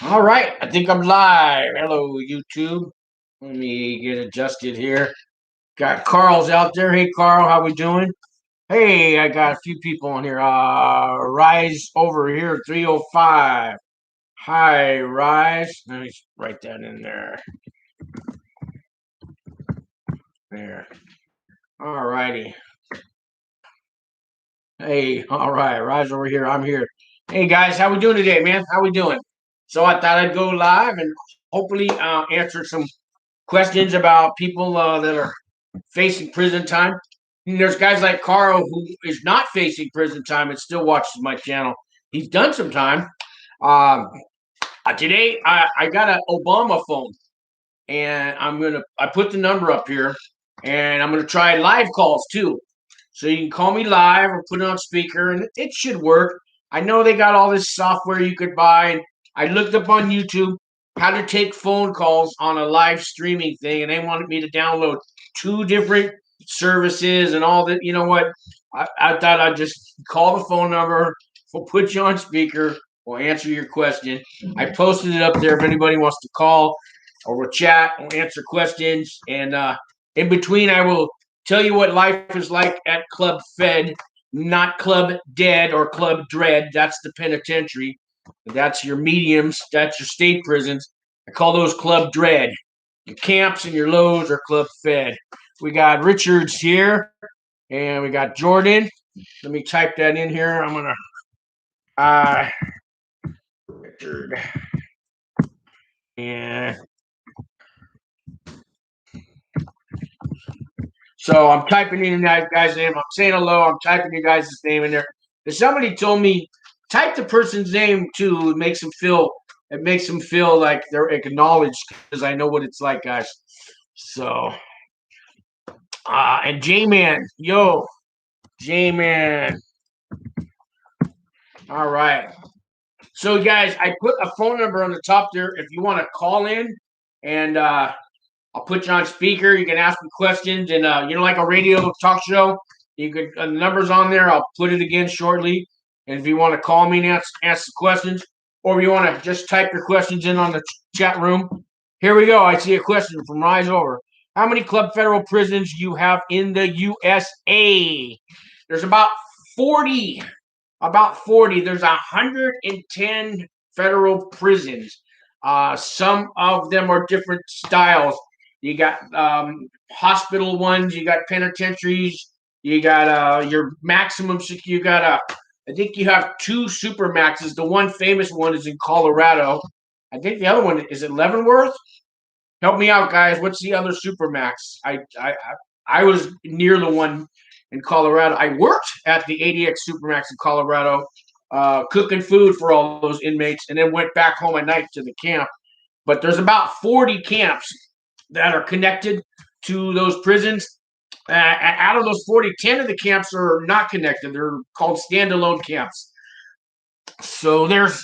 All right, I think I'm live. Hello, YouTube. Let me get adjusted here. Got Carl's out there. Hey, Carl, how we doing? Hey, I got a few people on here. Rise over here, 305. Hi, Rise. Let me write that in there. There. All righty. Hey, all right, Rise over here. I'm here. Hey, guys, how we doing today, man? How we doing? So I thought I'd go live and hopefully answer some questions about people that are facing prison time. And there's guys like Carl who is not facing prison time and still watches my channel. He's done some time. Um, Today I got an Obama phone, and I put the number up here, and I'm gonna try live calls too. So you can call me live or put it on speaker, and it should work. I know they got all this software you could buy, and I looked up on YouTube how to take phone calls on a live streaming thing, and they wanted me to download two different services and all that. You know what? I thought I'd just call the phone number, we'll put you on speaker, we'll answer your question. I posted it up there if anybody wants to call or we'll chat, we'll answer questions, and in between I will tell you what life is like at Club Fed, not Club Dead or Club Dread. That's the penitentiary. That's your mediums. That's your state prisons. I call those Club Dread. Your camps and your lows are Club Fed. We got Richards here, and we got Jordan. Let me type that in here. I'm gonna Richard. Yeah. So I'm typing in that guy's name. I'm saying hello. I'm typing your guys' name in there. And somebody told me type the person's name too. It makes them feel. It makes them feel like they're acknowledged because I know what it's like, guys. So, and J-Man, yo, J-Man. All right. So, guys, I put a phone number on the top there if you want to call in, and I'll put you on speaker. You can ask me questions, and like a radio talk show. You could the numbers on there. I'll put it again shortly. And if you want to call me and ask the questions, or if you want to just type your questions in on the chat room, here we go. I see a question from Rise Over. How many club federal prisons you have in the USA? There's about 40. About 40. There's 110 federal prisons. Some of them are different styles. You got hospital ones. You got penitentiaries. You got your maximum. You got I think you have two super maxes. The one famous one is in Colorado. I think the other one is it Leavenworth. Help me out, guys. What's the other super max? I was near the one in Colorado. I worked at the ADX Supermax in Colorado, cooking food for all those inmates, and then went back home at night to the camp. But there's about 40 camps that are connected to those prisons. Out of those 40, 10 of the camps are not connected. They're called standalone camps. So there's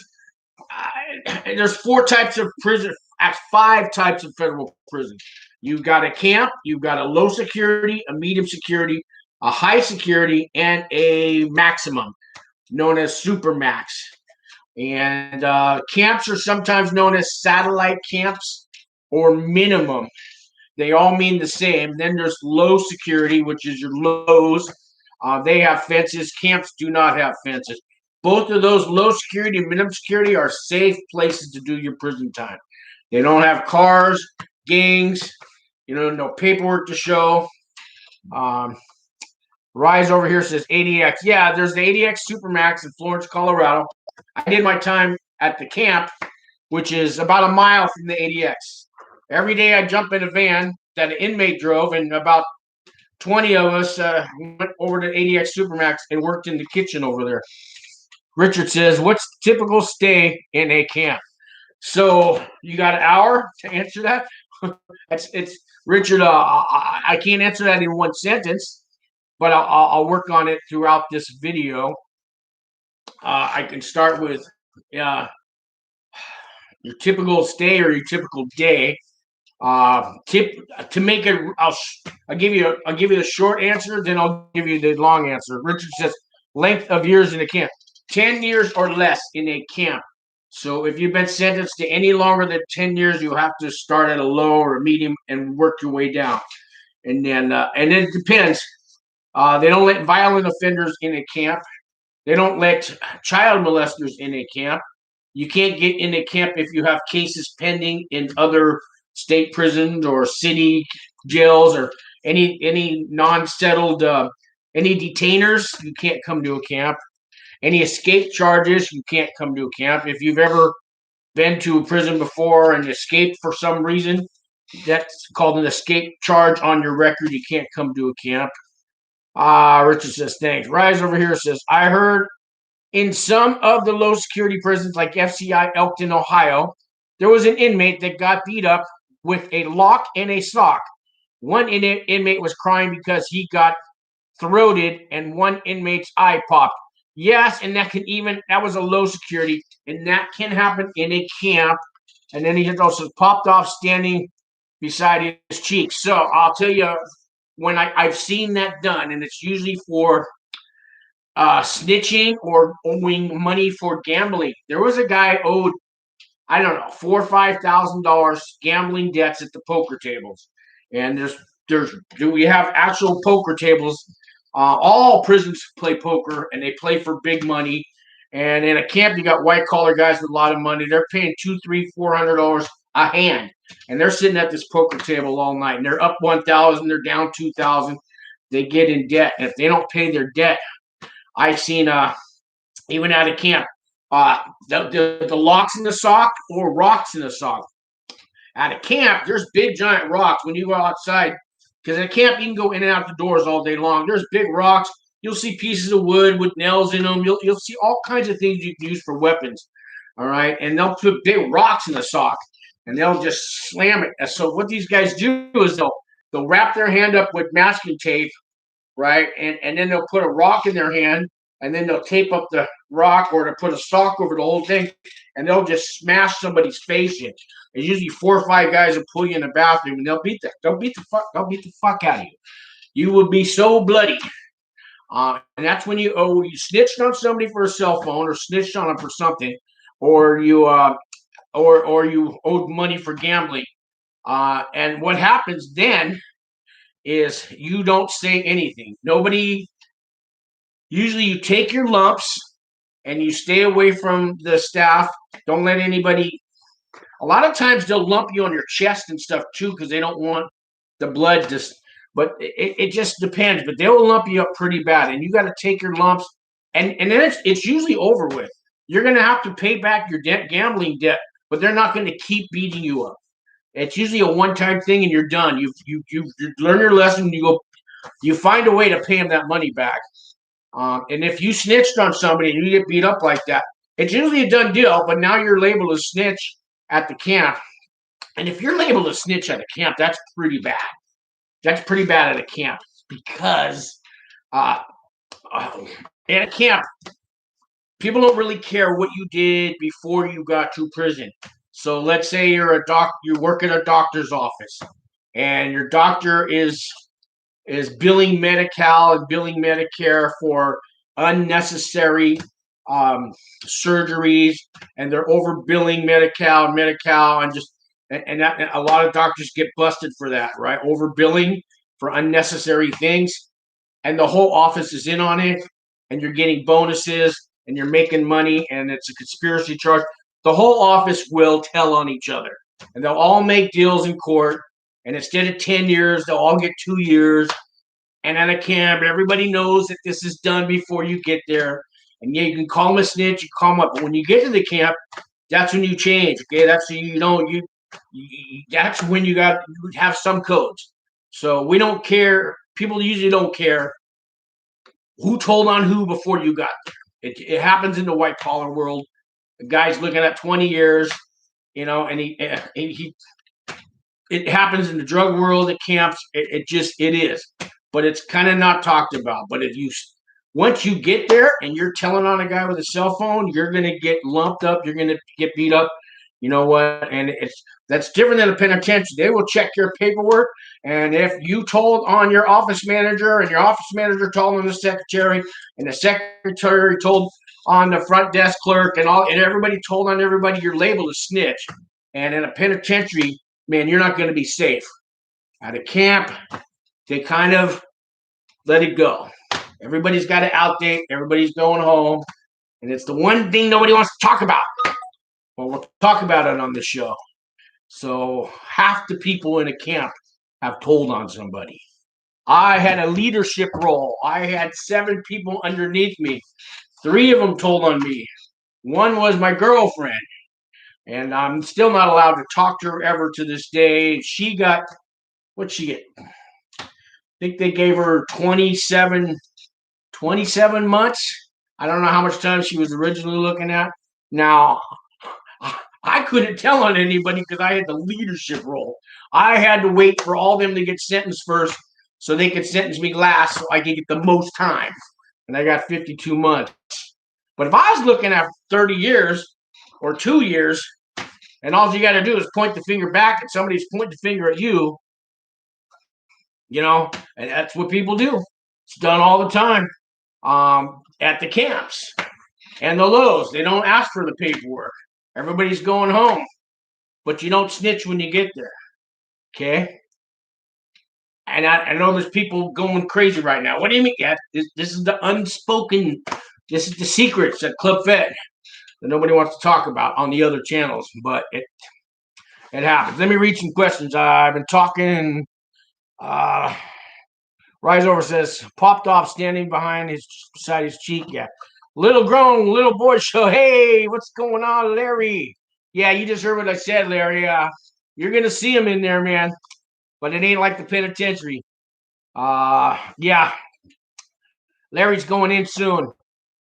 four types of prison, 5 types of federal prison. You've got a camp, you've got a low security, a medium security, a high security, and a maximum, known as supermax. And camps are sometimes known as satellite camps or minimum. They all mean the same. Then there's low security, which is your lows. They have fences. Camps do not have fences. Both of those, low security and minimum security, are safe places to do your prison time. They don't have cars, gangs, no paperwork to show. Rise over here says ADX. Yeah, there's the ADX Supermax in Florence, Colorado. I did my time at the camp, which is about a mile from the ADX. Every day I jump in a van that an inmate drove, and about 20 of us went over to ADX Supermax and worked in the kitchen over there. Richard says, what's the typical stay in a camp? So you got an hour to answer that? it's Richard. I can't answer that in one sentence, but I'll work on it throughout this video. I can start with your typical stay or your typical day. Tip to make it. I'll give you the short answer, then I'll give you the long answer. Richard says length of years in a camp, 10 years or less in a camp. So if you've been sentenced to any longer than 10 years, you have to start at a low or a medium and work your way down. And then it depends. They don't let violent offenders in a camp. They don't let child molesters in a camp. You can't get in a camp if you have cases pending in other state prisons or city jails or any non-settled any detainers. You can't come to a camp. Any escape charges, you can't come to a camp. If you've ever been to a prison before and escaped for some reason, that's called an escape charge on your record. You can't come to a camp. Richard says, thanks. Rise over here says, I heard in some of the low security prisons like FCI Elkton, Ohio, there was an inmate that got beat up with a lock and a sock. One inmate was crying because he got throated and one inmate's eye popped. Yes, and that was a low security, and that can happen in a camp. And then he also popped off standing beside his cheek. So I'll tell you, when I've seen that done, and it's usually for snitching or owing money for gambling. There was a guy owed, I don't know, $4,000 or $5,000 gambling debts at the poker tables, and we have actual poker tables. All prisons play poker, and they play for big money. And in a camp, you got white collar guys with a lot of money. They're paying $200, $300, $400 a hand, and they're sitting at this poker table all night. And they're up 1,000, they're down 2,000. They get in debt, and if they don't pay their debt, I've seen even at a camp, the locks in the sock or rocks in the sock. At a camp, there's big giant rocks when you go outside, because at a camp you can go in and out the doors all day long. There's big rocks. You'll see pieces of wood with nails in them. You'll see all kinds of things you can use for weapons. All right, and they'll put big rocks in the sock, and they'll just slam it. And so what these guys do is they'll wrap their hand up with masking tape, right? And then they'll put a rock in their hand, and then they'll tape up the rock or to put a sock over the whole thing, and they'll just smash somebody's face in. There's usually 4 or 5 guys that pull you in the bathroom, and they'll beat the fuck out of you. You will be so bloody. And that's when you snitched on somebody for a cell phone, or snitched on them for something, or you owed money for gambling. And what happens then is you don't say anything. Usually you take your lumps and you stay away from the staff. Don't let anybody. A lot of times they'll lump you on your chest and stuff too, because they don't want the blood to. But it just depends. But they will lump you up pretty bad, and you got to take your lumps, and then it's usually over with. You're going to have to pay back your gambling debt, but they're not going to keep beating you up. It's usually a one-time thing, and you're done. You learn your lesson. You find a way to pay them that money back. And if you snitched on somebody and you get beat up like that, it's usually a done deal. But now you're labeled a snitch at the camp, and if you're labeled a snitch at a camp, that's pretty bad. That's pretty bad at a camp, because at a camp, people don't really care what you did before you got to prison. So let's say you work at a doctor's office, and your doctor is billing Medi-Cal and billing Medicare for unnecessary surgeries, and they're overbilling Medi-Cal and a lot of doctors get busted for that, right? Overbilling for unnecessary things, and the whole office is in on it, and you're getting bonuses, and you're making money, and it's a conspiracy charge. The whole office will tell on each other, and they'll all make deals in court, and instead of 10 years, they'll all get 2 years. And at a camp, everybody knows that this is done before you get there. And yeah, you can call them a snitch, you call them up. But when you get to the camp, that's when you change. Okay, that's that's when you have some codes. So we don't care. People usually don't care who told on who before you got there. It happens in the white collar world. The guy's looking at 20 years, and it happens in the drug world at camps. It is, but it's kind of not talked about. But once you get there and you're telling on a guy with a cell phone, you're gonna get lumped up. You're gonna get beat up. You know what? And that's different than a penitentiary. They will check your paperwork, and if you told on your office manager, and your office manager told on the secretary, and the secretary told on the front desk clerk and all, and everybody told on everybody you're labeled a snitch. And in a penitentiary, man, you're not going to be safe. At a camp, they kind of let it go. Everybody's got an outdate. Everybody's going home. And it's the one thing nobody wants to talk about. Well, we'll talk about it on the show. So half the people in a camp have told on somebody. I had a leadership role. I had 7 people underneath me. 3 of them told on me. 1 was my girlfriend. And I'm still not allowed to talk to her ever to this day. She got, what'd she get? I think they gave her 27 months. I don't know how much time she was originally looking at. Now, I couldn't tell on anybody because I had the leadership role. I had to wait for all them to get sentenced first so they could sentence me last so I could get the most time. And I got 52 months. But if I was looking at 30 years or 2 years, and all you got to do is point the finger back and somebody's pointing the finger at you, you know, and that's what people do. It's done all the time at the camps and the lows. They don't ask for the paperwork. Everybody's going home, but you don't snitch when you get there, okay? And I know there's people going crazy right now. What do you mean? Yeah, this is the unspoken, this is the secrets at Club Fed that nobody wants to talk about on the other channels, but it happens. Let me read some questions. I've been talking. Rise Over says, popped off standing beside his cheek. Yeah. Little grown, little boy show. Hey, what's going on, Larry? Yeah, you just heard what I said, Larry. You're going to see him in there, man. But it ain't like the penitentiary. Yeah. Larry's going in soon.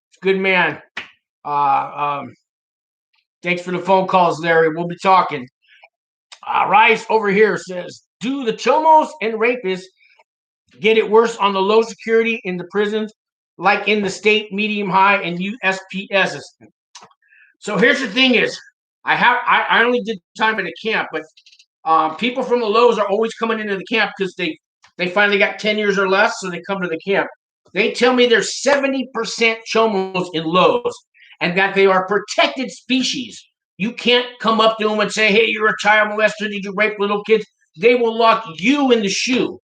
It's a good man. Thanks for the phone calls, Larry. We'll be talking. Rise Over Here says, do the chomos and rapists get it worse on the low security in the prisons, like in the state, medium, high, and USPSs? So here's the thing is, I only did time at a camp, but people from the lows are always coming into the camp because they finally got 10 years or less, so they come to the camp. They tell me there's 70% chomos in lows and that they are protected species. You can't come up to them and say, hey, you're a child molester, did you rape little kids? They will lock you in the shoe.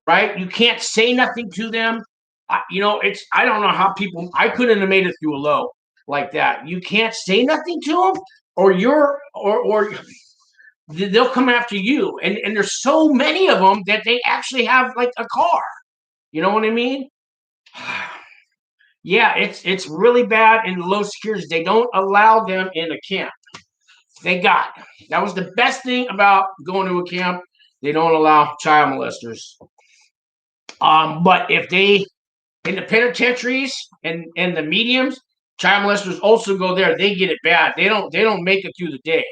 Right? You can't say nothing to them. I don't know how people, I couldn't have made it through a low like that. You can't say nothing to them or they'll come after you. And there's so many of them that they actually have like a car. You know what I mean? Yeah, it's really bad in the low securities. They don't allow them in a camp. That was the best thing about going to a camp. They don't allow child molesters. But if they in the penitentiaries and the mediums, child molesters also go there. They get it bad. They don't make it through the day.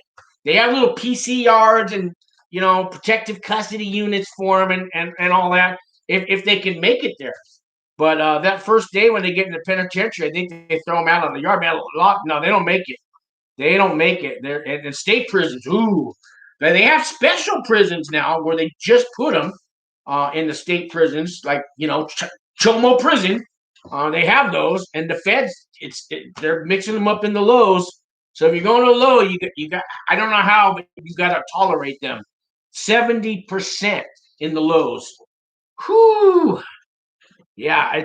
They have little PC yards and protective custody units for them and all that if they can make it there. But that first day when they get in the penitentiary, I think they throw them out on the yard. Man, no, they don't make it. They don't make it. They're in state prisons. Ooh, they have special prisons now where they just put them in the state prisons, like Chomo prison. They have those, and the feds. They're mixing them up in the lows. So if you're going to a low, you got. I don't know how, but you got to tolerate them. 70% in the lows. Whew. Yeah,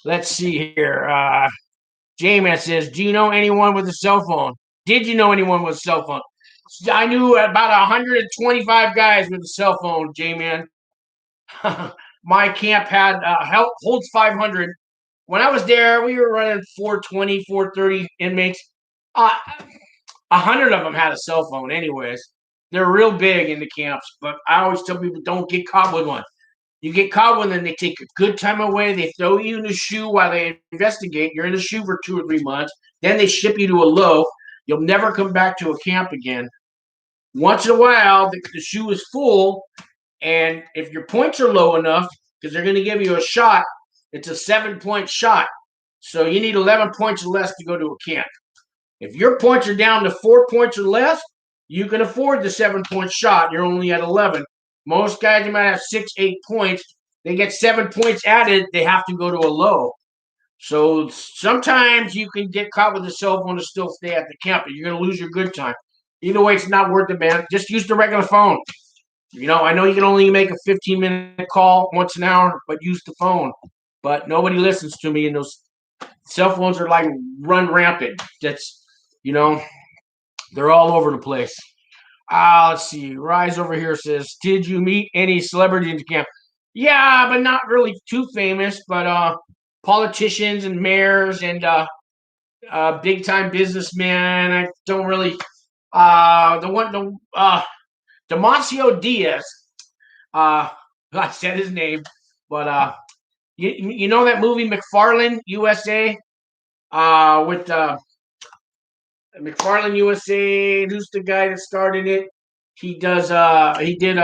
let's see here. J-Man says, do you know anyone with a cell phone? Did you know anyone with a cell phone? I knew about 125 guys with a cell phone, J-Man. My camp had holds 500. When I was there, we were running 420, 430 inmates. 100 of them had a cell phone anyways. They're real big in the camps, but I always tell people don't get caught with one. You get caught with them, they take a good time away. They throw you in the shoe while they investigate. You're in the shoe for 2 or 3 months. Then they ship you to a low. You'll never come back to a camp again. Once in a while, the shoe is full, and if your points are low enough, because they're going to give you a shot, it's a 7-point shot. So you need 11 points or less to go to a camp. If your points are down to 4 points or less, you can afford the 7-point shot. You're only at 11. Most guys, you might have 6, 8 points. They get 7 points added, they have to go to a low. So sometimes you can get caught with a cell phone and still stay at the camp, but you're going to lose your good time. Either way, it's not worth it, man. Just use the regular phone. I know you can only make a 15-minute call once an hour, but use the phone. But nobody listens to me, and those cell phones are like run rampant. You know, they're all over the place. Let's see. Rise over here says, did you meet any celebrities in the camp? Yeah, but not really too famous, but politicians and mayors and big time businessmen. I don't really Demoncio Diaz. I said his name, but you know that movie McFarlane USA with McFarlane USA. Who's the guy that started it? He does. He did.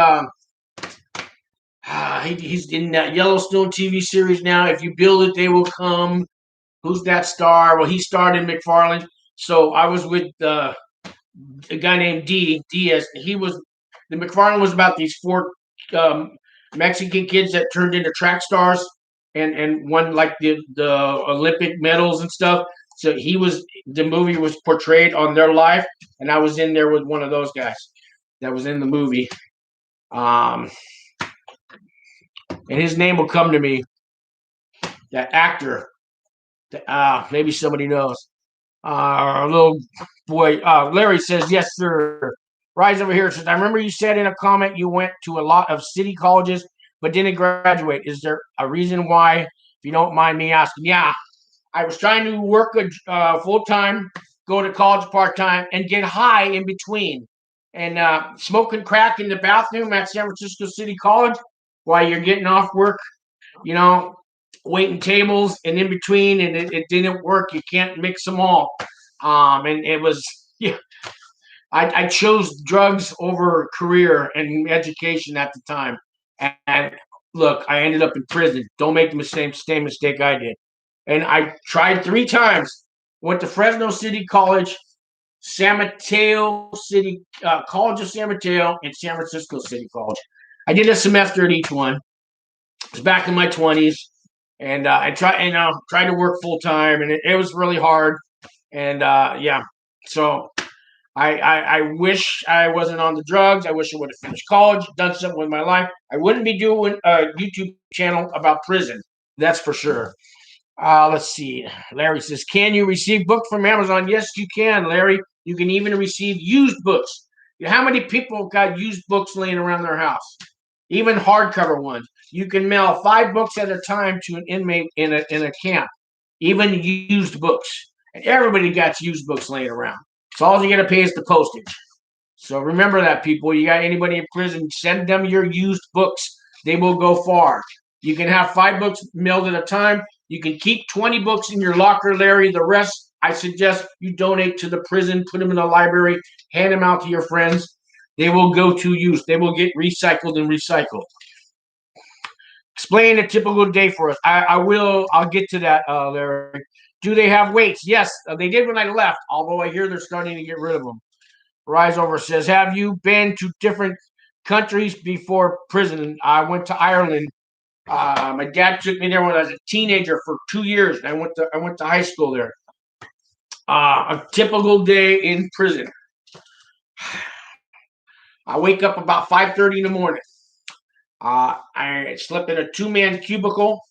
He's in that Yellowstone TV series now. If you build it, they will come. Who's that star? Well, he starred in McFarlane. So I was with a guy named Diaz. The McFarlane was about these four um, Mexican kids that turned into track stars and won like the Olympic medals and stuff. So the movie was portrayed on their life, and I was in there with one of those guys that was in the movie. And his name will come to me. That actor. Maybe somebody knows. Our little boy, Larry says, yes, sir. Rise over here says, I remember you said in a comment you went to a lot of city colleges but didn't graduate. Is there a reason why, if you don't mind me asking? Yeah, I was trying to work full time, go to college part time, and get high in between. And smoking crack in the bathroom at San Francisco City College while you're getting off work, you know, waiting tables and in between, and it didn't work. You can't mix them all. And it was, yeah, I chose drugs over career and education at the time. And look, I ended up in prison. Don't make the same mistake I did. And I tried 3 times. Went to Fresno City College, San Mateo City College of San Mateo, and San Francisco City College. I did a semester at each one. I was back in my 20s, and I tried to work full time, and it was really hard. And yeah, so I wish I wasn't on the drugs. I wish I would have finished college, done something with my life. I wouldn't be doing a YouTube channel about prison. That's for sure. Let's see. Larry says, can you receive books from Amazon? Yes, you can, Larry. You can even receive used books. How many people got used books laying around their house? Even hardcover ones. You can mail 5 books at a time to an inmate in a camp. Even used books. And everybody got used books laying around. So all you got to pay is the postage. So remember that, people. You got anybody in prison, send them your used books. They will go far. You can have 5 books mailed at a time. You can keep 20 books in your locker, Larry. The rest, I suggest you donate to the prison, put them in the library, hand them out to your friends. They will go to use. They will get recycled and recycled. Explain a typical day for us. I'll get to that, Larry. Do they have weights? Yes, they did when I left, although I hear they're starting to get rid of them. Rise Over says, have you been to different countries before prison? I went to Ireland. My dad took me there when I was a teenager for 2 years. I went to high school there. A typical day in prison. I wake up about 5:30 in the morning. I slept in a 2-man cubicle.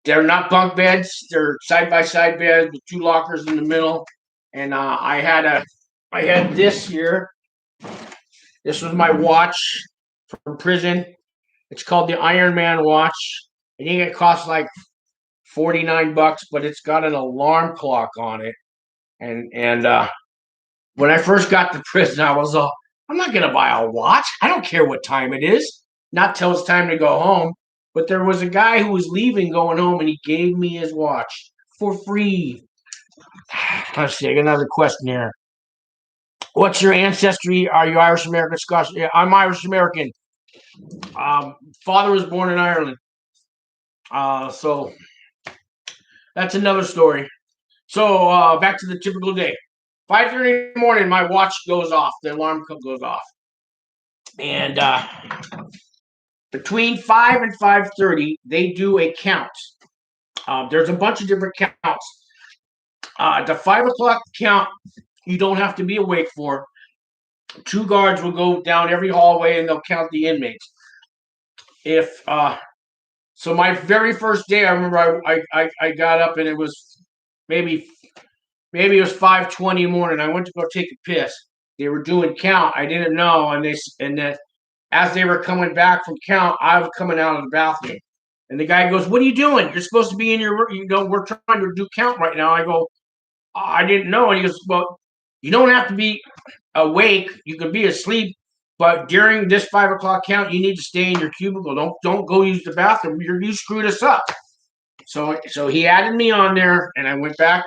They're not bunk beds. They're side-by-side beds with 2 lockers in the middle. And I had this here. This was my watch from prison. It's called the Iron Man watch. I think it costs like $49, but it's got an alarm clock on it. And when I first got to prison, I was all, I'm not gonna buy a watch. I don't care what time it is. Not till it's time to go home. But there was a guy who was leaving, going home, and he gave me his watch for free. Let's see. I got another question here. What's your ancestry? Are you Irish American, Scottish? Yeah, I'm Irish American. Father was born in Ireland. So that's another story. So back to the typical day. 5:30 in the morning, my watch goes off. The alarm goes off. And between 5 and 5:30, they do a count. There's a bunch of different counts. The 5 o'clock count, you don't have to be awake for. 2 guards will go down every hallway and they'll count the inmates. If so, my very first day, I remember I got up and it was maybe it was 5:20 in the morning. I went to go take a piss. They were doing count. I didn't know, and then as they were coming back from count, I was coming out of the bathroom. And the guy goes, "What are you doing? You're supposed to be in your, we're trying to do count right now." I go, "I didn't know." And he goes, "Well, you don't have to be awake. You can be asleep, but during this 5 o'clock count, you need to stay in your cubicle. Don't go use the bathroom. You screwed us up." So he added me on there, and I went back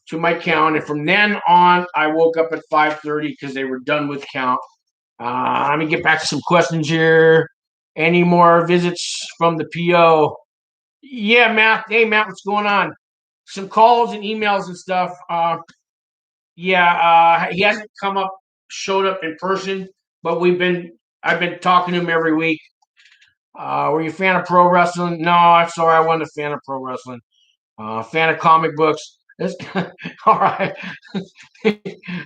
to my count. And from then on, I woke up at 5:30 because they were done with count. Let me get back to some questions here. Any more visits from the PO? Yeah, Matt. Hey, Matt, what's going on? Some calls and emails and stuff. He hasn't showed up in person, but I've been talking to him every week. Were you a fan of pro wrestling? No, I'm sorry, I wasn't a fan of pro wrestling. Fan of comic books. All right.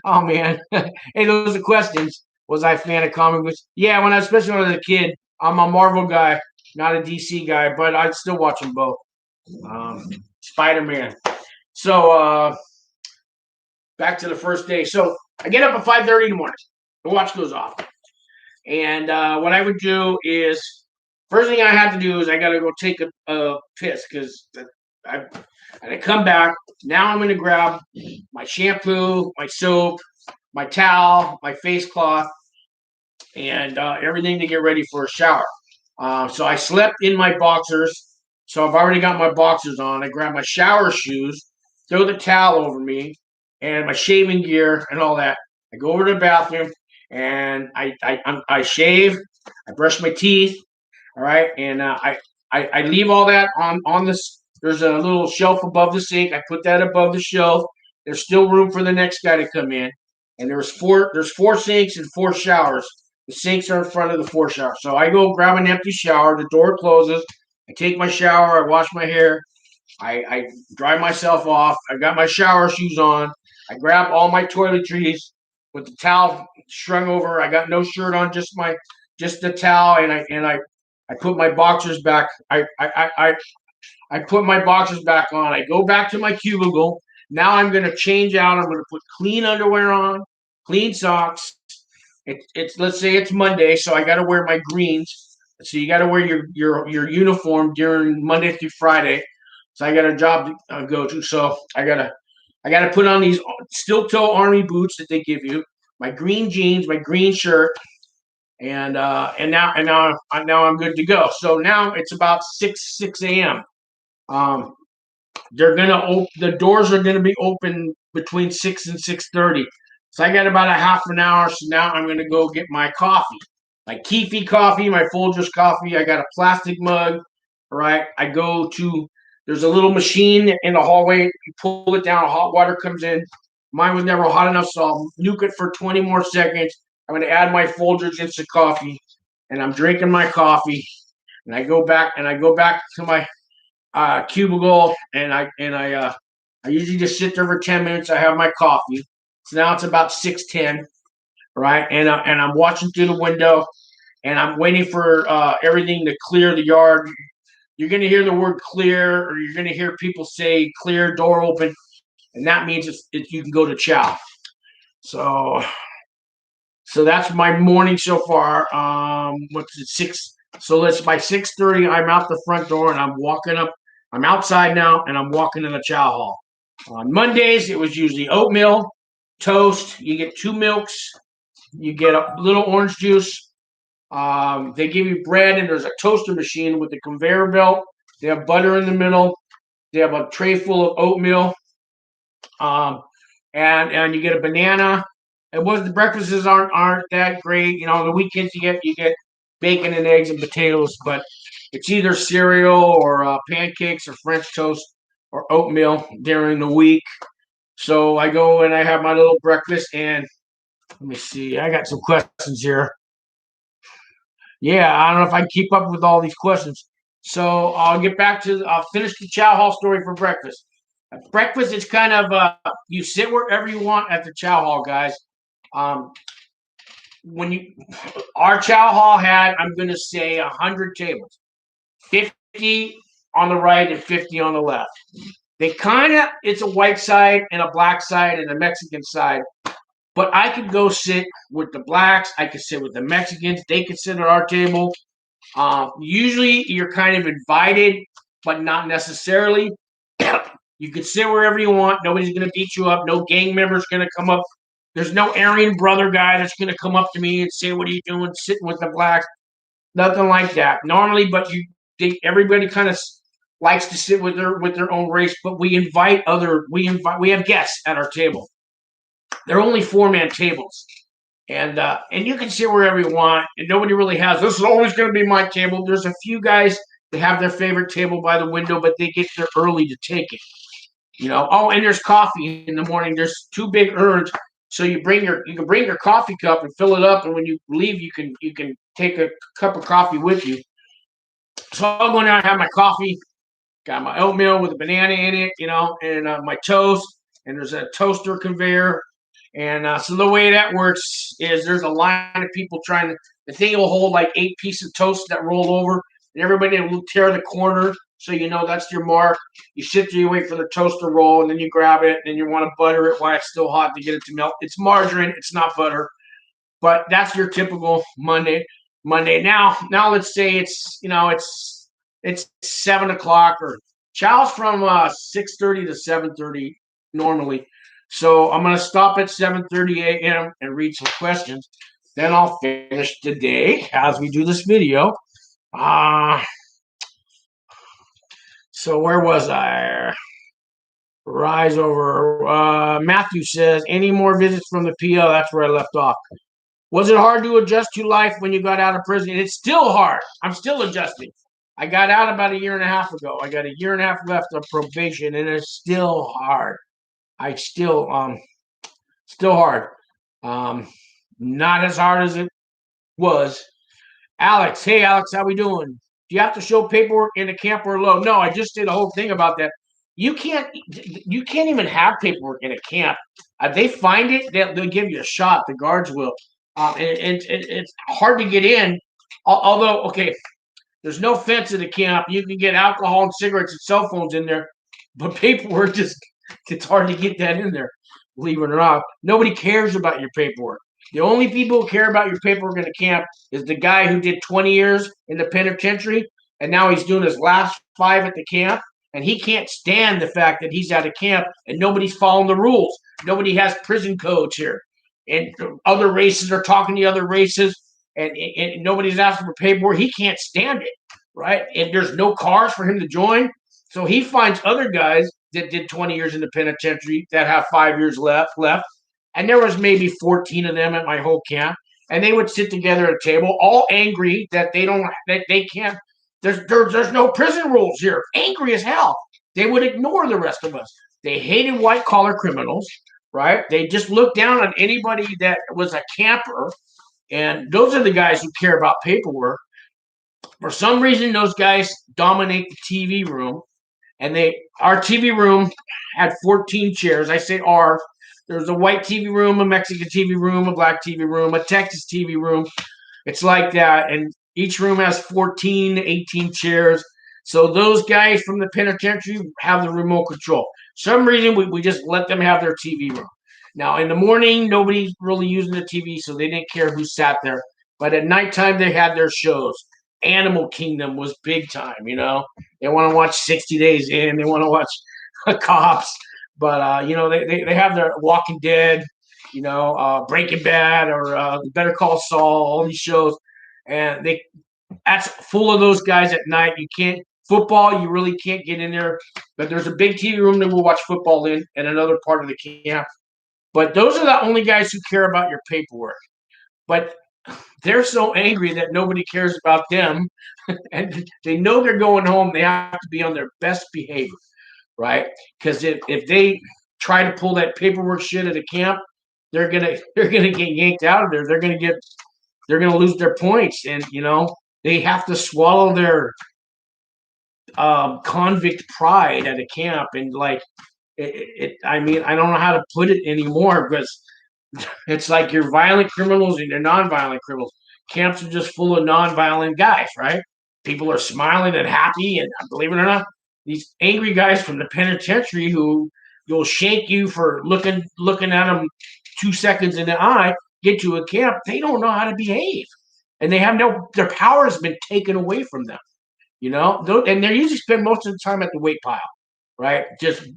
Oh man. Hey, those are questions. Was I a fan of comic books? Yeah, especially when I was a kid. I'm a Marvel guy, not a DC guy, but I still watch them both. Spider-Man. So back to the first day. So I get up at 5:30 in the morning. The watch goes off. And what I would do is, first thing I had to do is I got to go take a piss because I come back. Now I'm going to grab my shampoo, my soap, my towel, my face cloth, and everything to get ready for a shower. So I slept in my boxers. So I've already got my boxers on. I grab my shower shoes, throw the towel over me, and my shaving gear and all that. I go over to the bathroom and I shave. I brush my teeth. All right, and I leave all that on this. There's a little shelf above the sink. I put that above the shelf. There's still room for the next guy to come in. And there's four sinks and 4 showers. The sinks are in front of the 4 showers. So I go grab an empty shower. The door closes. I take my shower. I wash my hair. I dry myself off. I got my shower shoes on. I grab all my toiletries with the towel strung over. I got no shirt on, just the towel, and I put my boxers back. I put my boxers back on. I go back to my cubicle. Now I'm going to change out. I'm going to put clean underwear on, clean socks. It's let's say it's Monday, so I got to wear my greens. So you got to wear your uniform during Monday through Friday. So I got a job to go to. So I gotta put on these steel toe army boots that they give you, my green jeans, my green shirt, and now I'm good to go. So now it's about 6 a.m. The doors are gonna be open between 6 and 6:30. So I got about a half an hour. So now I'm gonna go get my coffee, my Keefy coffee, my Folgers coffee. I got a plastic mug. All right. There's a little machine in the hallway. You pull it down, hot water comes in. Mine was never hot enough, so I'll nuke it for 20 more seconds. I'm gonna add my Folgers instant coffee, and I'm drinking my coffee. And I go back to my cubicle, and I usually just sit there for 10 minutes. I have my coffee. So now it's about 6:10, right? And I'm watching through the window, and I'm waiting for everything to clear the yard. You're going to hear the word clear, or you're going to hear people say clear, door open, and that means you can go to chow. So that's my morning so far. What's it, 6? So by 6:30, I'm out the front door, and I'm walking up. I'm outside now, and I'm walking in the chow hall. On Mondays, it was usually oatmeal, toast. You get 2 milks. You get a little orange juice. They give you bread, and there's a toaster machine with a conveyor belt. They have butter in the middle. They have a tray full of oatmeal, and you get a banana. And the breakfasts aren't that great. The weekends you get bacon and eggs and potatoes, but it's either cereal or pancakes or French toast or oatmeal during the week. So I go and I have my little breakfast, and let me see. I got some questions here. Yeah, I don't know if I can keep up with all these questions. So I'll finish the chow hall story for breakfast. At breakfast, it's kind of you sit wherever you want at the chow hall, guys. Um, when you our chow hall had, I'm going to say 100 tables, 50 on the right and 50 on the left. They kind of it's a white side and a black side and a Mexican side. But I could go sit with the blacks. I could sit with the Mexicans. They could sit at our table. Usually, you're kind of invited, but not necessarily. You can sit wherever you want. Nobody's going to beat you up. No gang member's going to come up. There's no Aryan brother guy that's going to come up to me and say, "What are you doing sitting with the blacks?" Nothing like that. Normally, but everybody kind of likes to sit with their own race. But we have guests at our table. They're only 4-man tables. And you can sit wherever you want, and nobody really has. This is always going to be my table. There's a few guys that have their favorite table by the window, but they get there early to take it. Oh, and there's coffee in the morning. There's 2 big urns, so you can bring your coffee cup and fill it up, and when you leave, you can take a cup of coffee with you. So I'll go down and have my coffee. Got my oatmeal with a banana in it, and my toast. And there's a toaster conveyor. And so the way that works is there's a line of people trying to. The thing will hold like 8 pieces of toast that roll over, and everybody will tear the corner, so that's your mark. You sit there, you wait for the toast to roll, and then you grab it, and you want to butter it while it's still hot to get it to melt. It's margarine, it's not butter, but that's your typical Monday. Now let's say it's 7 o'clock or chow's from 6:30 to 7:30 normally. So I'm gonna stop at 7:30 a.m. and read some questions. Then I'll finish the day as we do this video. So where was I? Rise over. Matthew says, any more visits from the PO? That's where I left off. Was it hard to adjust to life when you got out of prison? It's still hard. I'm still adjusting. I got out about a year and a half ago. I got a year and a half left of probation, and it's still hard. Still hard. Not as hard as it was. Alex, hey Alex, how we doing? Do you have to show paperwork in the camp or low? No, I just did a whole thing about that. You can't even have paperwork in a camp. They find it, they'll give you a shot. The guards will. And it's hard to get in. Although, okay, there's no fence in the camp. You can get alcohol and cigarettes and cell phones in there, but paperwork it's hard to get that in there. Believe it or not, nobody cares about your paperwork. The only people who care about your paperwork in the camp is the guy who did 20 years in the penitentiary, and now he's doing his last 5 at the camp, and he can't stand the fact that he's at a camp and nobody's following the rules. Nobody has prison codes here, and other races are talking to other races, and nobody's asking for paperwork. He can't stand it, right? And there's no cars for him to join, so he finds other guys that did 20 years in the penitentiary that have 5 years left, and there was maybe 14 of them at my whole camp, and they would sit together at a table, all angry that they can't. There's no prison rules here. Angry as hell. They would ignore the rest of us. They hated white collar criminals, right? They just looked down on anybody that was a camper, and those are the guys who care about paperwork. For some reason, those guys dominate the TV room, and our TV room had 14 chairs. I say our. There's a white TV room, a Mexican TV room, a black TV room, a Texas TV room. It's like that. And each room has 14, 18 chairs. So those guys from the penitentiary have the remote control. Some reason we just let them have their TV room. Now, in the morning, nobody's really using the TV, so they didn't care who sat there. But at nighttime, they had their shows. Animal Kingdom was big time, They want to watch 60 Days In. They want to watch Cops. But, they have their Walking Dead, Breaking Bad or Better Call Saul, all these shows. And that's full of those guys at night. You can't football, you really can't get in there. But there's a big TV room that we'll watch football in and another part of the camp. But those are the only guys who care about your paperwork. But they're so angry that nobody cares about them. And they know they're going home. They have to be on their best behavior, right? Because if they try to pull that paperwork shit at a camp, they're gonna get yanked out of there. They're gonna get they're going to lose their points, and they have to swallow their convict pride at a camp, and like I mean, I don't know how to put it anymore, because it's like you're violent criminals and you're non-violent criminals. Camps are just full of non-violent guys, right? People are smiling and happy, and believe it or not, these angry guys from the penitentiary who will shake you for looking at them 2 seconds in the eye, get to a camp. They don't know how to behave, and they have their power has been taken away from them. And they usually spend most of the time at the weight pile, right? Just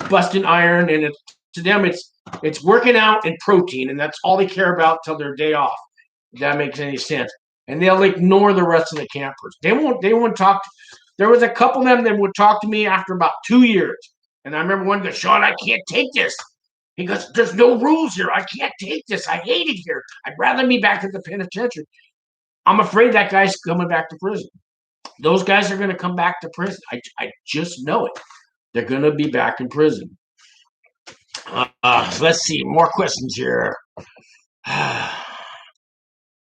busting iron, and to them it's working out and protein, and that's all they care about till their day off. If that makes any sense. And they'll ignore the rest of the campers. They won't talk. There was a couple of them that would talk to me after about 2 years. And I remember one goes, "Sean, I can't take this." He goes, "There's no rules here. I can't take this. I hate it here. I'd rather be back at the penitentiary." I'm afraid that guy's coming back to prison. Those guys are going to come back to prison. I just know it. They're going to be back in prison. Let's see. More questions here.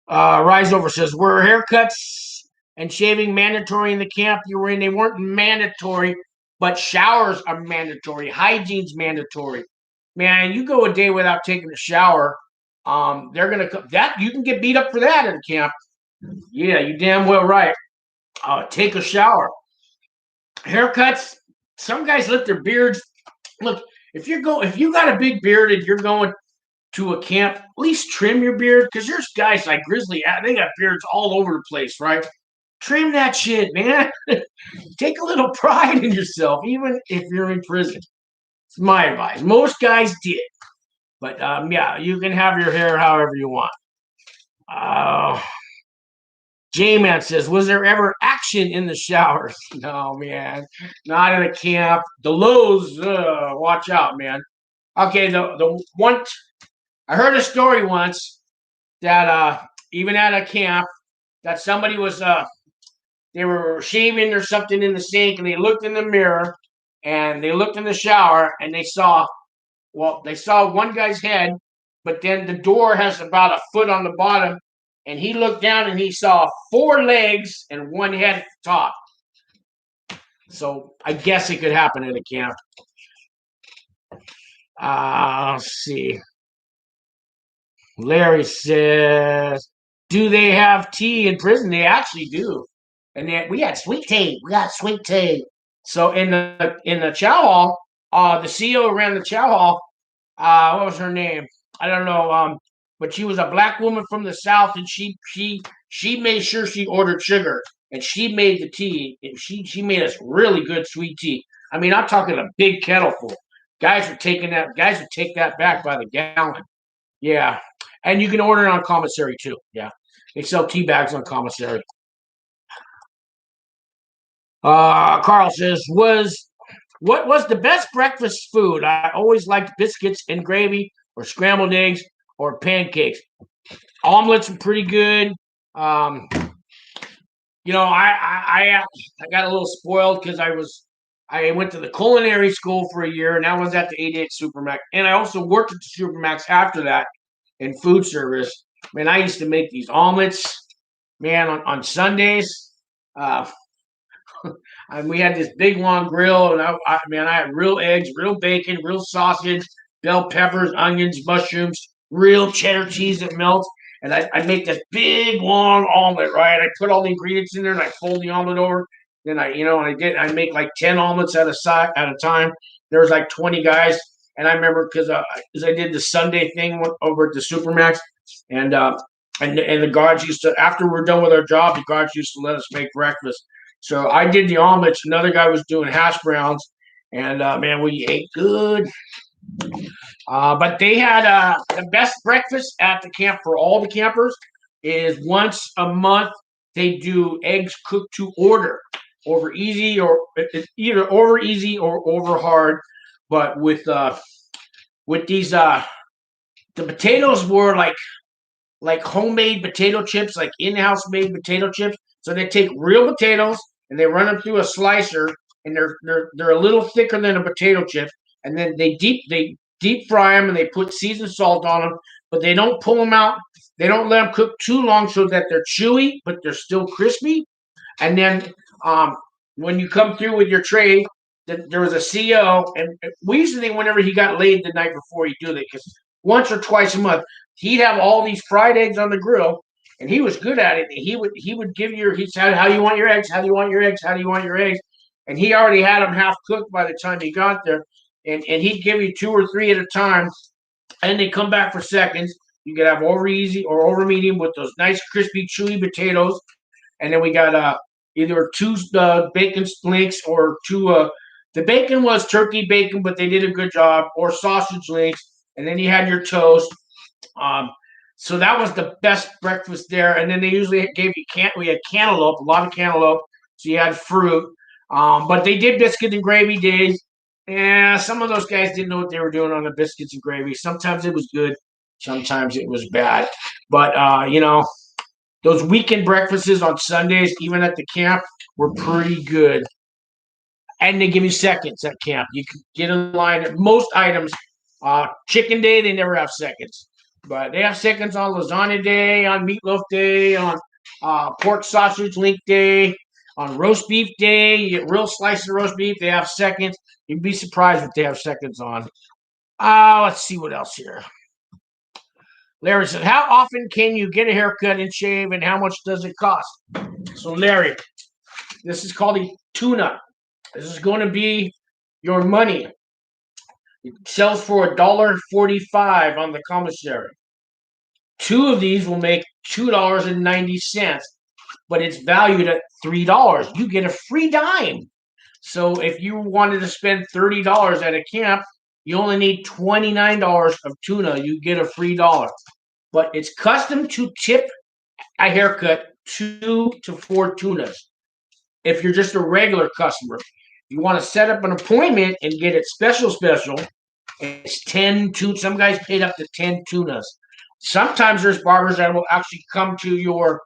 Rise Over says, were haircuts and shaving mandatory in the camp you were in? They weren't mandatory, but showers are mandatory. Hygiene's mandatory. Man, you go a day without taking a shower, they're gonna that you can get beat up for that at a camp. Yeah, you damn well right. Take a shower. Haircuts. Some guys let their beards. Look, if you got a big beard and you're going to a camp, at least trim your beard, because there's guys like Grizzly, they got beards all over the place, right? Trim that shit, man. Take a little pride in yourself, even if you're in prison. It's my advice. Most guys did. But yeah, you can have your hair however you want. J-Man says, was there ever action in the showers? No, man. Not in a camp. The Lowe's, watch out, man. Okay, the one, I heard a story once that even at a camp, that somebody was, they were shaving or something in the sink, and they looked in the mirror, and they looked in the shower, and they saw one guy's head, but then the door has about a foot on the bottom, and he looked down and he saw 4 legs and 1 head at the top. So I guess it could happen at a camp. Let's see. Larry says, do they have tea in prison? They actually do. And we had sweet tea. We got sweet tea. So in the chow hall, the CEO ran the chow hall. What was her name? I don't know. But she was a black woman from the South, and she made sure she ordered sugar, and she made the tea. And she made us really good sweet tea. I mean, I'm talking a big kettle full. Guys would take that back by the gallon. Yeah, and you can order it on commissary too. Yeah, they sell tea bags on commissary. Carl says, what was the best breakfast food? I always liked biscuits and gravy, or scrambled eggs, or pancakes. Omelets were pretty good. I got a little spoiled because I went to the culinary school for a year, and I was at the 88 Supermax, and I also worked at the Supermax after that in food service. Man, I used to make these omelets, man, on Sundays. And we had this big long grill, and I had real eggs, real bacon, real sausage, bell peppers, onions, mushrooms, real cheddar cheese that melts. And I'd make this big long omelet, right? I put all the ingredients in there, and I fold the omelet over. Then I make like 10 omelets at a time. There was like 20 guys, and I remember because I did the Sunday thing over at the Supermax, and the guards used to, after we're done with our job, the guards used to let us make breakfast. So I did the omelets. Another guy was doing hash browns, and man, we ate good. But they had the best breakfast at the camp for all the campers is once a month they do eggs cooked to order over easy, or it's either over easy or over hard. But with these the potatoes were like homemade potato chips, like in-house made potato chips. So they take real potatoes and they run them through a slicer, and they're a little thicker than a potato chip, and then they deep fry them, and they put seasoned salt on them, but they don't pull them out They don't let them cook too long so that they're chewy, but they're still crispy. And then when you come through with your tray, there was a CO, and we used to think whenever he got laid the night before he'd do that, because once or twice a month he'd have all these fried eggs on the grill, and he was good at it. He would give you, he said, how do you want your eggs? How do you want your eggs? How do you want your eggs? And he already had them half cooked by the time he got there, and he'd give you 2 or 3 at a time, and they come back for seconds. You could have over easy or over medium with those nice crispy chewy potatoes, and then we got either 2 bacon links or 2. The bacon was turkey bacon, but they did a good job, or sausage links, and then you had your toast. So that was the best breakfast there. And then they usually gave you we had cantaloupe, a lot of cantaloupe, so you had fruit. But they did biscuit and gravy days. Yeah, some of those guys didn't know what they were doing on the biscuits and gravy. Sometimes it was good, sometimes it was bad. But those weekend breakfasts on Sundays, even at the camp, were pretty good. And they give you seconds at camp. You can get in line at most items. Chicken day, they never have seconds. But they have seconds on lasagna day, on meatloaf day, on pork sausage link day, on roast beef day. You get real slices of roast beef. They have seconds. You'd be surprised what they have seconds on. Let's see what else here. Larry said, how often can you get a haircut and shave, and how much does it cost? So, Larry, this is called a tune-up. This is going to be your money. It sells for $1.45 on the commissary. 2 of these will make $2.90, but it's valued at $3. You get a free dime. So if you wanted to spend $30 at a camp, you only need $29 of tuna. You get a free $1. But it's custom to tip a haircut 2 to 4 tunas. If you're just a regular customer, you want to set up an appointment and get it special, it's 10 tunas. Some guys paid up to 10 tunas. Sometimes there's barbers that will actually come to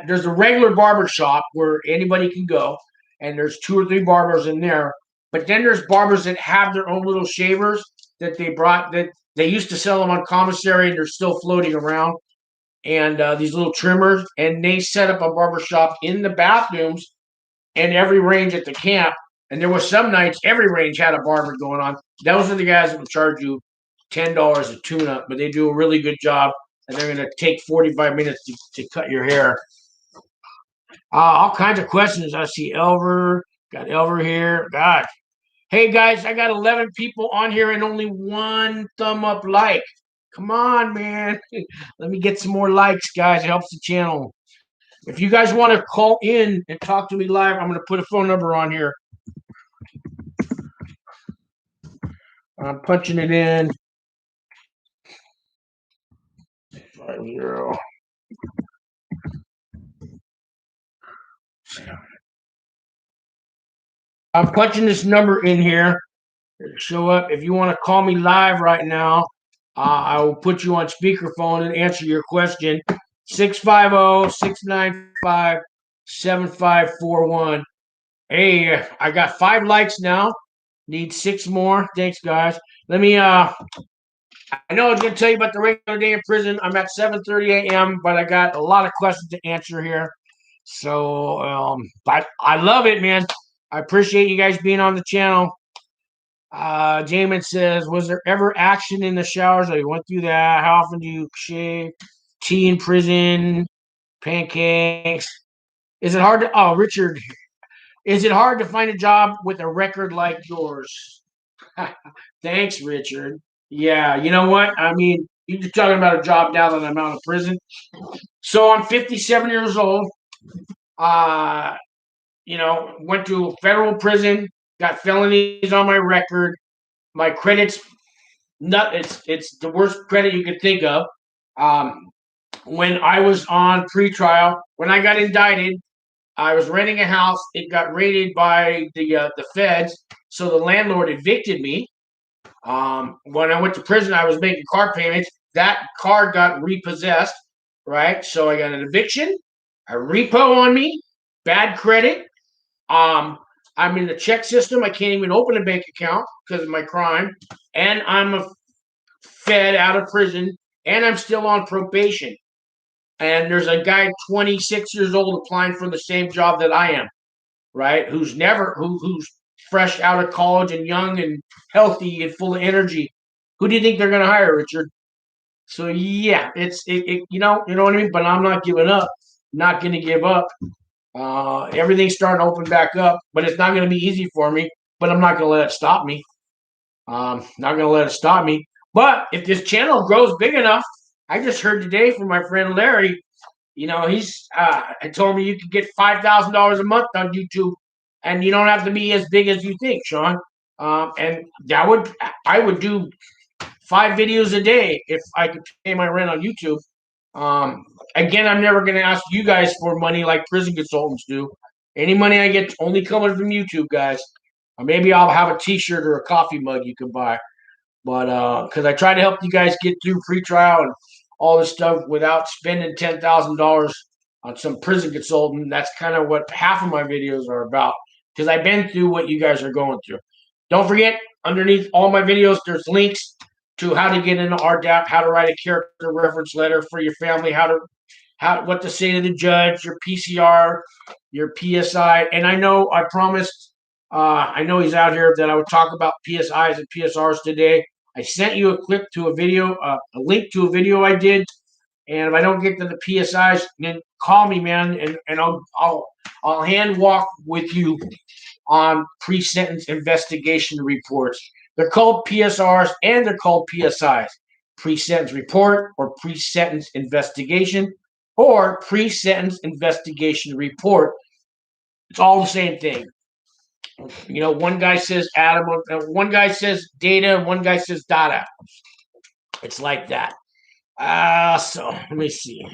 there's a regular barber shop where anybody can go, and there's 2 or 3 barbers in there. But then there's barbers that have their own little shavers that they brought, that they used to sell them on commissary, and they're still floating around. And these little trimmers, and they set up a barber shop in the bathrooms and every range at the camp. And there was some nights every range had a barber going on. Those are the guys that will charge you $10 a tune-up, but they do a really good job, and they're going to take 45 minutes to cut your hair. All kinds of questions. I see Elver. Got Elver here. God. Hey, guys, I got 11 people on here and only 1 thumb up like. Come on, man. Let me get some more likes, guys. It helps the channel. If you guys want to call in and talk to me live, I'm going to put a phone number on here. I'm punching it in. 50. I'm punching this number in here. It'll show up. If you want to call me live right now, I will put you on speakerphone and answer your question. 650-695-7541. Hey, I got 5 likes now. Need 6 more. Thanks, guys. Let me I know I was going to tell you about the regular day in prison. I'm at 7:30 a.m., but I got a lot of questions to answer here. So, but I love it, man. I appreciate you guys being on the channel. Jamin says, was there ever action in the showers? I went through that. How often do you shave? Tea in prison? Pancakes? Is it hard to, Richard, is it hard to find a job with a record like yours? Thanks, Richard. Yeah, you know what? I mean, you're talking about a job now that I'm out of prison. So I'm 57 years old. Went to federal prison, got felonies on my record. My credit's it's the worst credit you could think of. When I was on pretrial, when I got indicted, I was renting a house. It got raided by the feds, so the landlord evicted me. When I went to prison, I was making car payments. That car got repossessed, right? So I got an eviction, a repo on me, bad credit. I'm in the check system. I can't even open a bank account because of my crime, and I'm a fed out of prison and I'm still on probation. And there's a guy 26 years old applying for the same job that I am, right? Who's fresh out of college and young and healthy and full of energy. Who do you think they're going to hire, Richard? So yeah, you know what I mean. But I'm not giving up. Not going to give up. Everything's starting to open back up, but it's not going to be easy for me. But I'm not going to let it stop me. Not going to let it stop me. But if this channel grows big enough, I just heard today from my friend Larry. You know, he's told me you could get $5,000 a month on YouTube, and you don't have to be as big as you think, Sean. And I would do 5 videos a day if I could pay my rent on YouTube. Again, I'm never going to ask you guys for money like prison consultants do. Any money I get only comes from YouTube, guys. Maybe I'll have a T-shirt or a coffee mug you can buy. But because I try to help you guys get through free trial and all this stuff without spending $10,000 on some prison consultant. That's kind of what half of my videos are about, because I've been through what you guys are going through. Don't forget, underneath all my videos, there's links to how to get into RDAP, how to write a character reference letter for your family, what to say to the judge, your PCR, your PSI. And I promised, I know he's out here, that I would talk about PSIs and PSRs today. I sent you a clip to a video, a link to a video I did. And if I don't get to the PSIs, then call me, man, and I'll hand walk with you on pre-sentence investigation reports. They're called PSRs and they're called PSIs. Pre-sentence report or pre-sentence investigation or pre-sentence investigation report. It's all the same thing. You know, one guy says Adam, one guy says data, and one guy says data. It's like that. So let me see.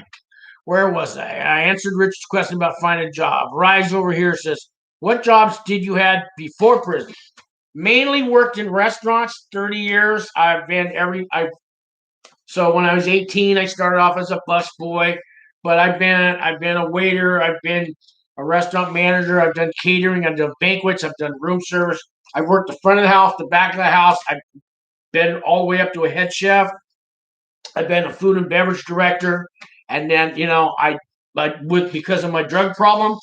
Where was I? I answered Richard's question about finding a job. Rise over here says, what jobs did you have before prison? Mainly worked in restaurants, 30 years. So when I was 18, I started off as a busboy, but I've been a waiter, I've been a restaurant manager, I've done catering, I've done banquets, I've done room service. I've worked the front of the house, the back of the house. I've been all the way up to a head chef. I've been a food and beverage director. And then, because of my drug problem,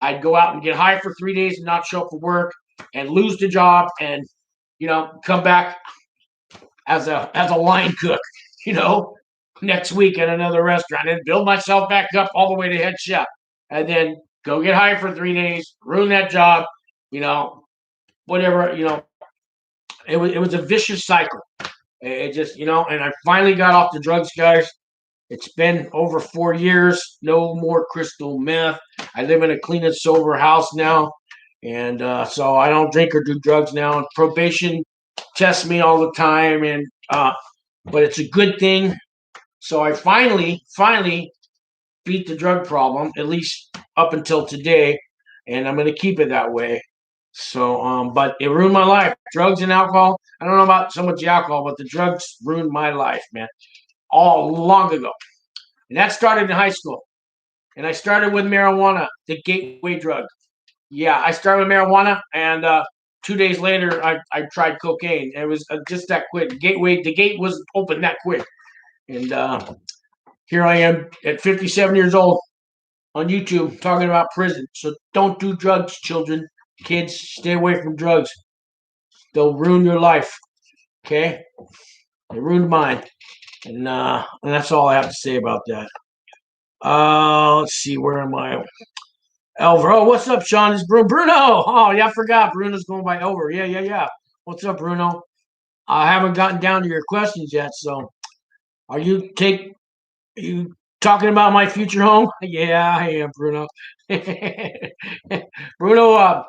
I'd go out and get high for 3 days and not show up for work and lose the job and, come back as a line cook, next week at another restaurant and build myself back up all the way to head chef. And then go get high for 3 days, ruin that job, whatever, it was a vicious cycle. It just, and I finally got off the drugs, guys. It's been over 4 years. No more crystal meth. I live in a clean and sober house now. And so I don't drink or do drugs now. And probation tests me all the time. And but it's a good thing. So I finally beat the drug problem, at least up until today. And I'm going to keep it that way. So, but it ruined my life. Drugs and alcohol. I don't know about so much the alcohol, but the drugs ruined my life, man. All long ago. And that started in high school. And I started with marijuana, the gateway drug. Yeah, I started with marijuana, and 2 days later, I tried cocaine. It was just that quick. The gate wasn't open that quick. And here I am at 57 years old on YouTube talking about prison. So don't do drugs, children. Kids, stay away from drugs. They'll ruin your life. Okay? They ruined mine. And that's all I have to say about that. Let's see, where am I? Elver. Oh, what's up, Sean? It's Bruno. Oh, yeah, I forgot. Bruno's going by Elver. Yeah. What's up, Bruno? I haven't gotten down to your questions yet. So, are you talking about my future home? Yeah, I am, Bruno. Bruno.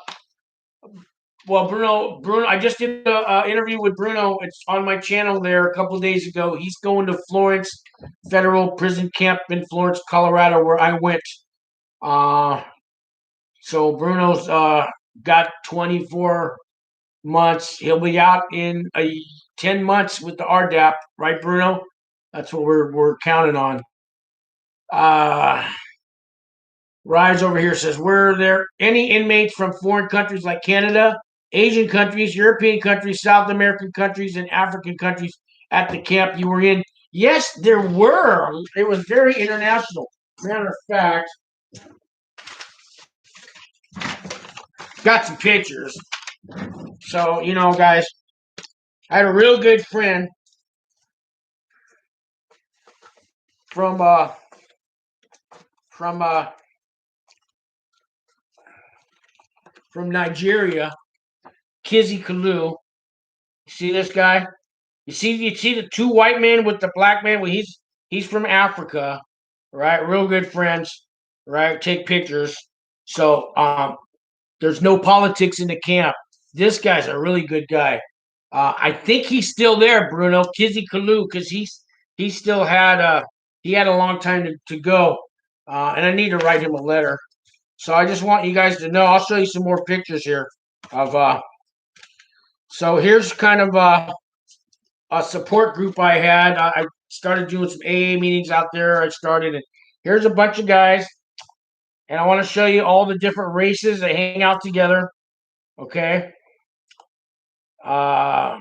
Well, Bruno, I just did an interview with Bruno. It's on my channel there a couple of days ago. He's going to Florence Federal Prison Camp in Florence, Colorado, where I went. So Bruno's got 24 months. He'll be out in 10 months with the RDAP, right, Bruno? That's what we're counting on. Rise over here says, were there any inmates from foreign countries like Canada, Asian countries, European countries, South American countries, and African countries at the camp you were in? Yes, there were. It was very international. Matter of fact, got some pictures. So, guys, I had a real good friend from from uh from Nigeria, Kizzy Kalu. You see this guy? You see the two white men with the black man. Well, he's from Africa, right? Real good friends, right? Take pictures. So there's no politics in the camp. This guy's a really good guy. I think he's still there, Bruno Kizzy Kalu, because he still had he had a long time to go, and I need to write him a letter. So I just want you guys to know. I'll show you some more pictures here of. So here's kind of a support group I had. I started doing some AA meetings out there. I started, and here's a bunch of guys, and I want to show you all the different races that hang out together. Okay. Uh,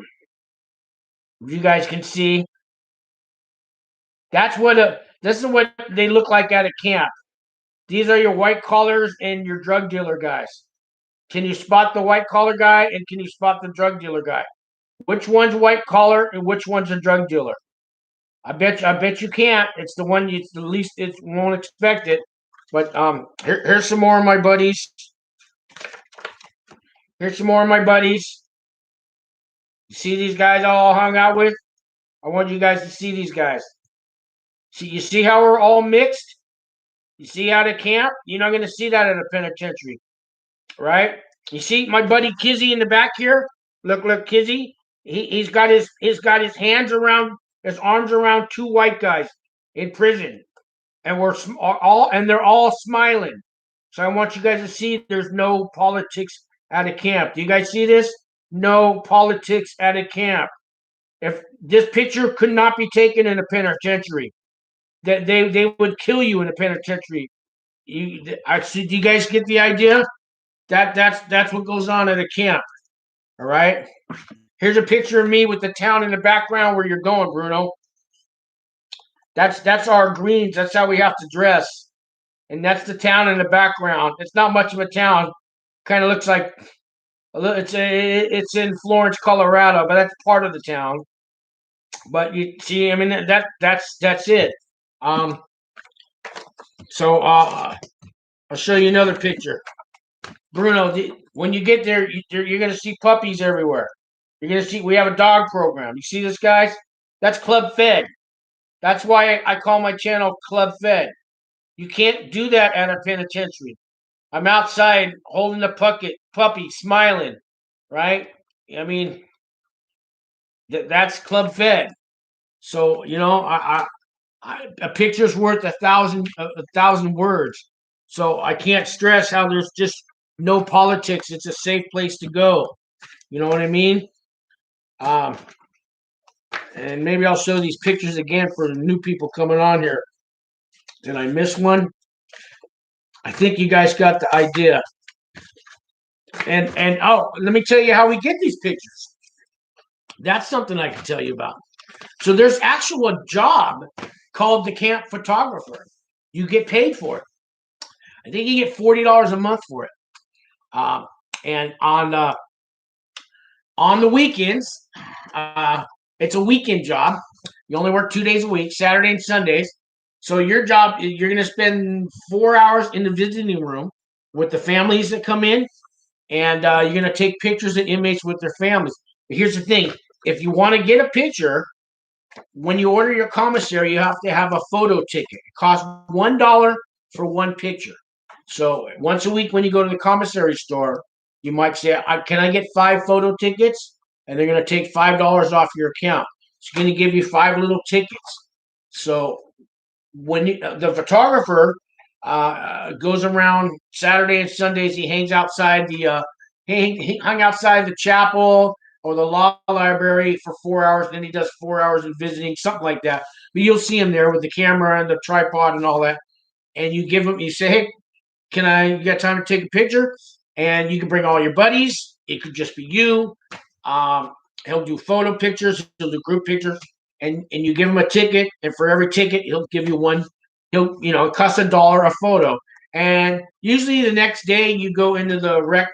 you guys can see that's what this is what they look like at a camp. These are your white collars and your drug dealer guys. Can you spot the white collar guy and can you spot the drug dealer guy? Which one's white collar and which one's a drug dealer? I bet you can't. It's the one you the least it won't expect it. But here's some more of my buddies. Here's some more of my buddies. You see these guys all hung out with? I want you guys to see these guys. See, you see how we're all mixed? You see how to camp? You're not going to see that at a penitentiary, right? You see my buddy Kizzy in the back here? Look, Kizzy. He's got his hands around his arms around two white guys in prison, and they're all smiling. So I want you guys to see there's no politics at a camp. Do you guys see this? No politics at a camp. If this picture could not be taken in a penitentiary, that they would kill you in a penitentiary. Do you guys get the idea? That's what goes on at a camp. All right. Here's a picture of me with the town in the background where you're going, Bruno. That's our greens. That's how we have to dress. And that's the town in the background. It's not much of a town. Kind of looks like it's in Florence, Colorado, but that's part of the town. But you see, I mean that's it. Um, so I'll show you another picture. Bruno, when you get there, you're going to see puppies everywhere. You're going to see we have a dog program. You see this, guys? That's Club Fed. That's why I call my channel Club Fed. You can't do that at a penitentiary. I'm outside holding the puppy, smiling, right? I mean, that's Club Fed. So a picture's worth a thousand words. So I can't stress how there's just no politics. It's a safe place to go. You know what I mean? And maybe I'll show these pictures again for the new people coming on here. Did I miss one? I think you guys got the idea. And let me tell you how we get these pictures. That's something I can tell you about. So there's actual a job called the camp photographer. You get paid for it. I think you get $40 a month for it. And on the weekends, it's a weekend job. You only work 2 days a week, Saturday and Sundays. So your job, you're going to spend 4 hours in the visiting room with the families that come in, and you're going to take pictures of inmates with their families. But here's the thing. If you want to get a picture, when you order your commissary, you have to have a photo ticket. It costs $1 for one picture. So once a week when you go to the commissary store, you might say, can I get 5 photo tickets? And they're going to take $5 off your account. It's going to give you 5 little tickets. So when the photographer goes around Saturday and Sundays, he hangs outside he hung outside the chapel or the law library for 4 hours. Then he does 4 hours of visiting, something like that. But you'll see him there with the camera and the tripod and all that. And you say, hey, you got time to take a picture? And you can bring all your buddies. It could just be you. He'll do photo pictures. He'll do group pictures. and you give him a ticket, and for every ticket, he'll give you one. It costs $1 a photo. And usually the next day you go into the rec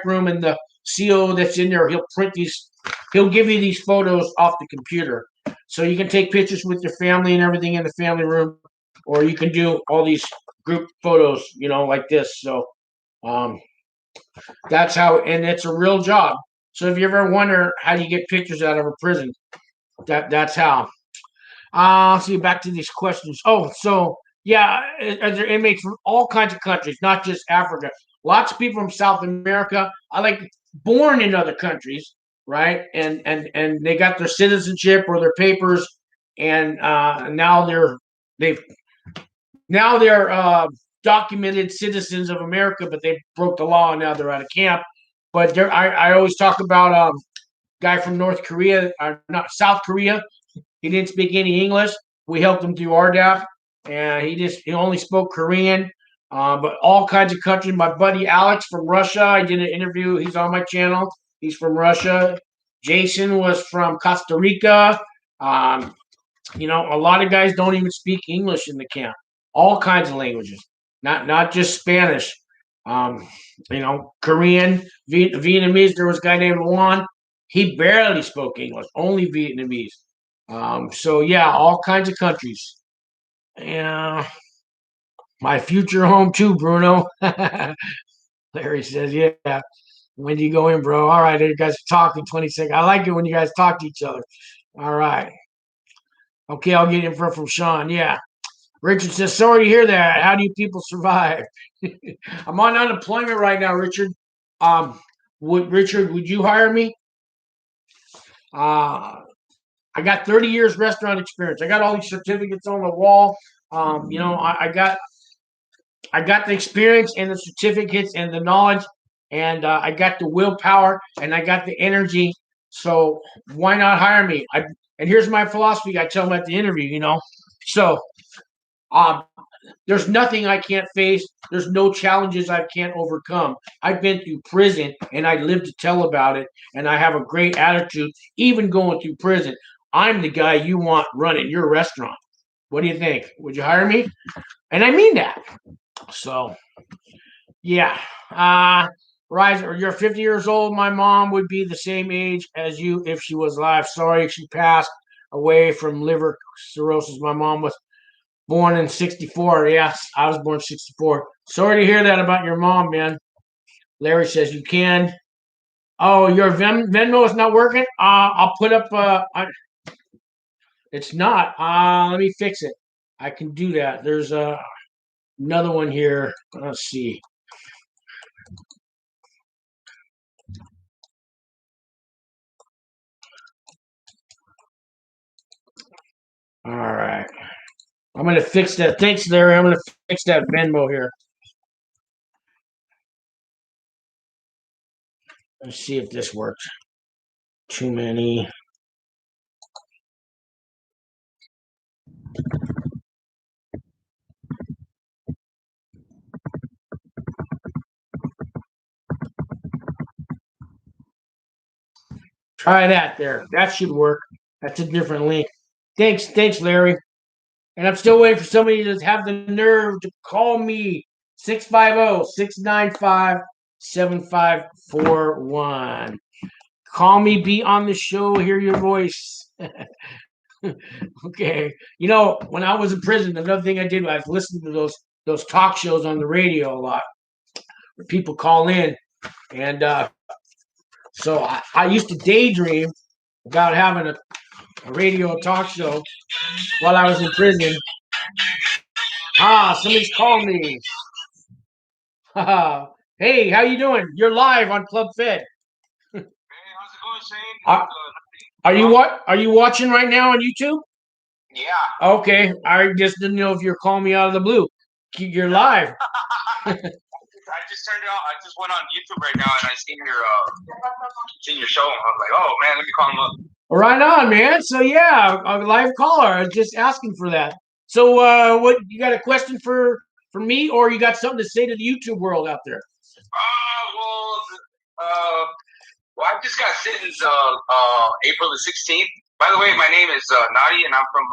room, and the CO that's in there, he'll give you these photos off the computer. So you can take pictures with your family and everything in the family room, or you can do all these group photos, like this. So that's how, and it's a real job. So if you ever wonder how do you get pictures out of a prison, that's how. See, back to these questions. Oh, so yeah, there inmates from all kinds of countries, not just Africa. Lots of people from South America. I like born in other countries, right? And they got their citizenship or their papers, and they've now they're documented citizens of America, but they broke the law and now they're out of camp. But I always talk about guy from North Korea, not South Korea. He didn't speak any English. We helped him through RDAP, and he only spoke Korean. But all kinds of countries. My buddy Alex from Russia, I did an interview. He's on my channel. He's from Russia. Jason was from Costa Rica. A lot of guys don't even speak English in the camp. All kinds of languages, not just Spanish. Korean, Vietnamese. There was a guy named Juan. He barely spoke English, only Vietnamese. So yeah, all kinds of countries. Yeah, my future home too, Bruno. Larry says, yeah. When do you go in, bro? All right, you guys are talking 20 seconds. I like it when you guys talk to each other. All right. Okay, I'll get info from Sean. Yeah. Richard says, sorry to hear that. How do you people survive? I'm on unemployment right now, Richard. Would you hire me? I got 30 years restaurant experience. I got all these certificates on the wall. I got the experience and the certificates and the knowledge, and I got the willpower and I got the energy. So why not hire me? And here's my philosophy. I tell them at the interview, So there's nothing I can't face. There's no challenges I can't overcome. I've been through prison and I live to tell about it. And I have a great attitude, even going through prison. I'm the guy you want running your restaurant. What do you think? Would you hire me? And I mean that. So, yeah. You're 50 years old. My mom would be the same age as you if she was alive. Sorry, she passed away from liver cirrhosis. My mom was born in 64. Yes, I was born in 64. Sorry to hear that about your mom, man. Larry says you can. Oh, your Venmo is not working? I'll put up it's not. Let me fix it. I can do that. There's another one here. Let's see. All right. I'm going to fix that. Thanks, Larry. I'm going to fix that Venmo here. Let's see if this works. Too many. Try that there. That should work. That's a different link. Thanks, Larry. And I'm still waiting for somebody to have the nerve to call me 650-695-7541. Call me, be on the show, hear your voice. Okay. When I was in prison, another thing I did was I listened to those talk shows on the radio a lot where people call in. And so I used to daydream about having a radio talk show while I was in prison. Somebody's calling me. Hey, how you doing? You're live on Club Fed. Hey, how's it going, Shane? Are you watching right now on YouTube? Yeah. Okay. I just didn't know if you're calling me out of the blue. You're live. I just turned it on. I just went on YouTube right now and I seen your show. I was like, oh man, let me call him up. Right on, man. So yeah, a live caller. I was just asking for that. So what you got a question for me, or you got something to say to the YouTube world out there? Well, I just got sentenced April the 16th. By the way, my name is Nadi, and I'm from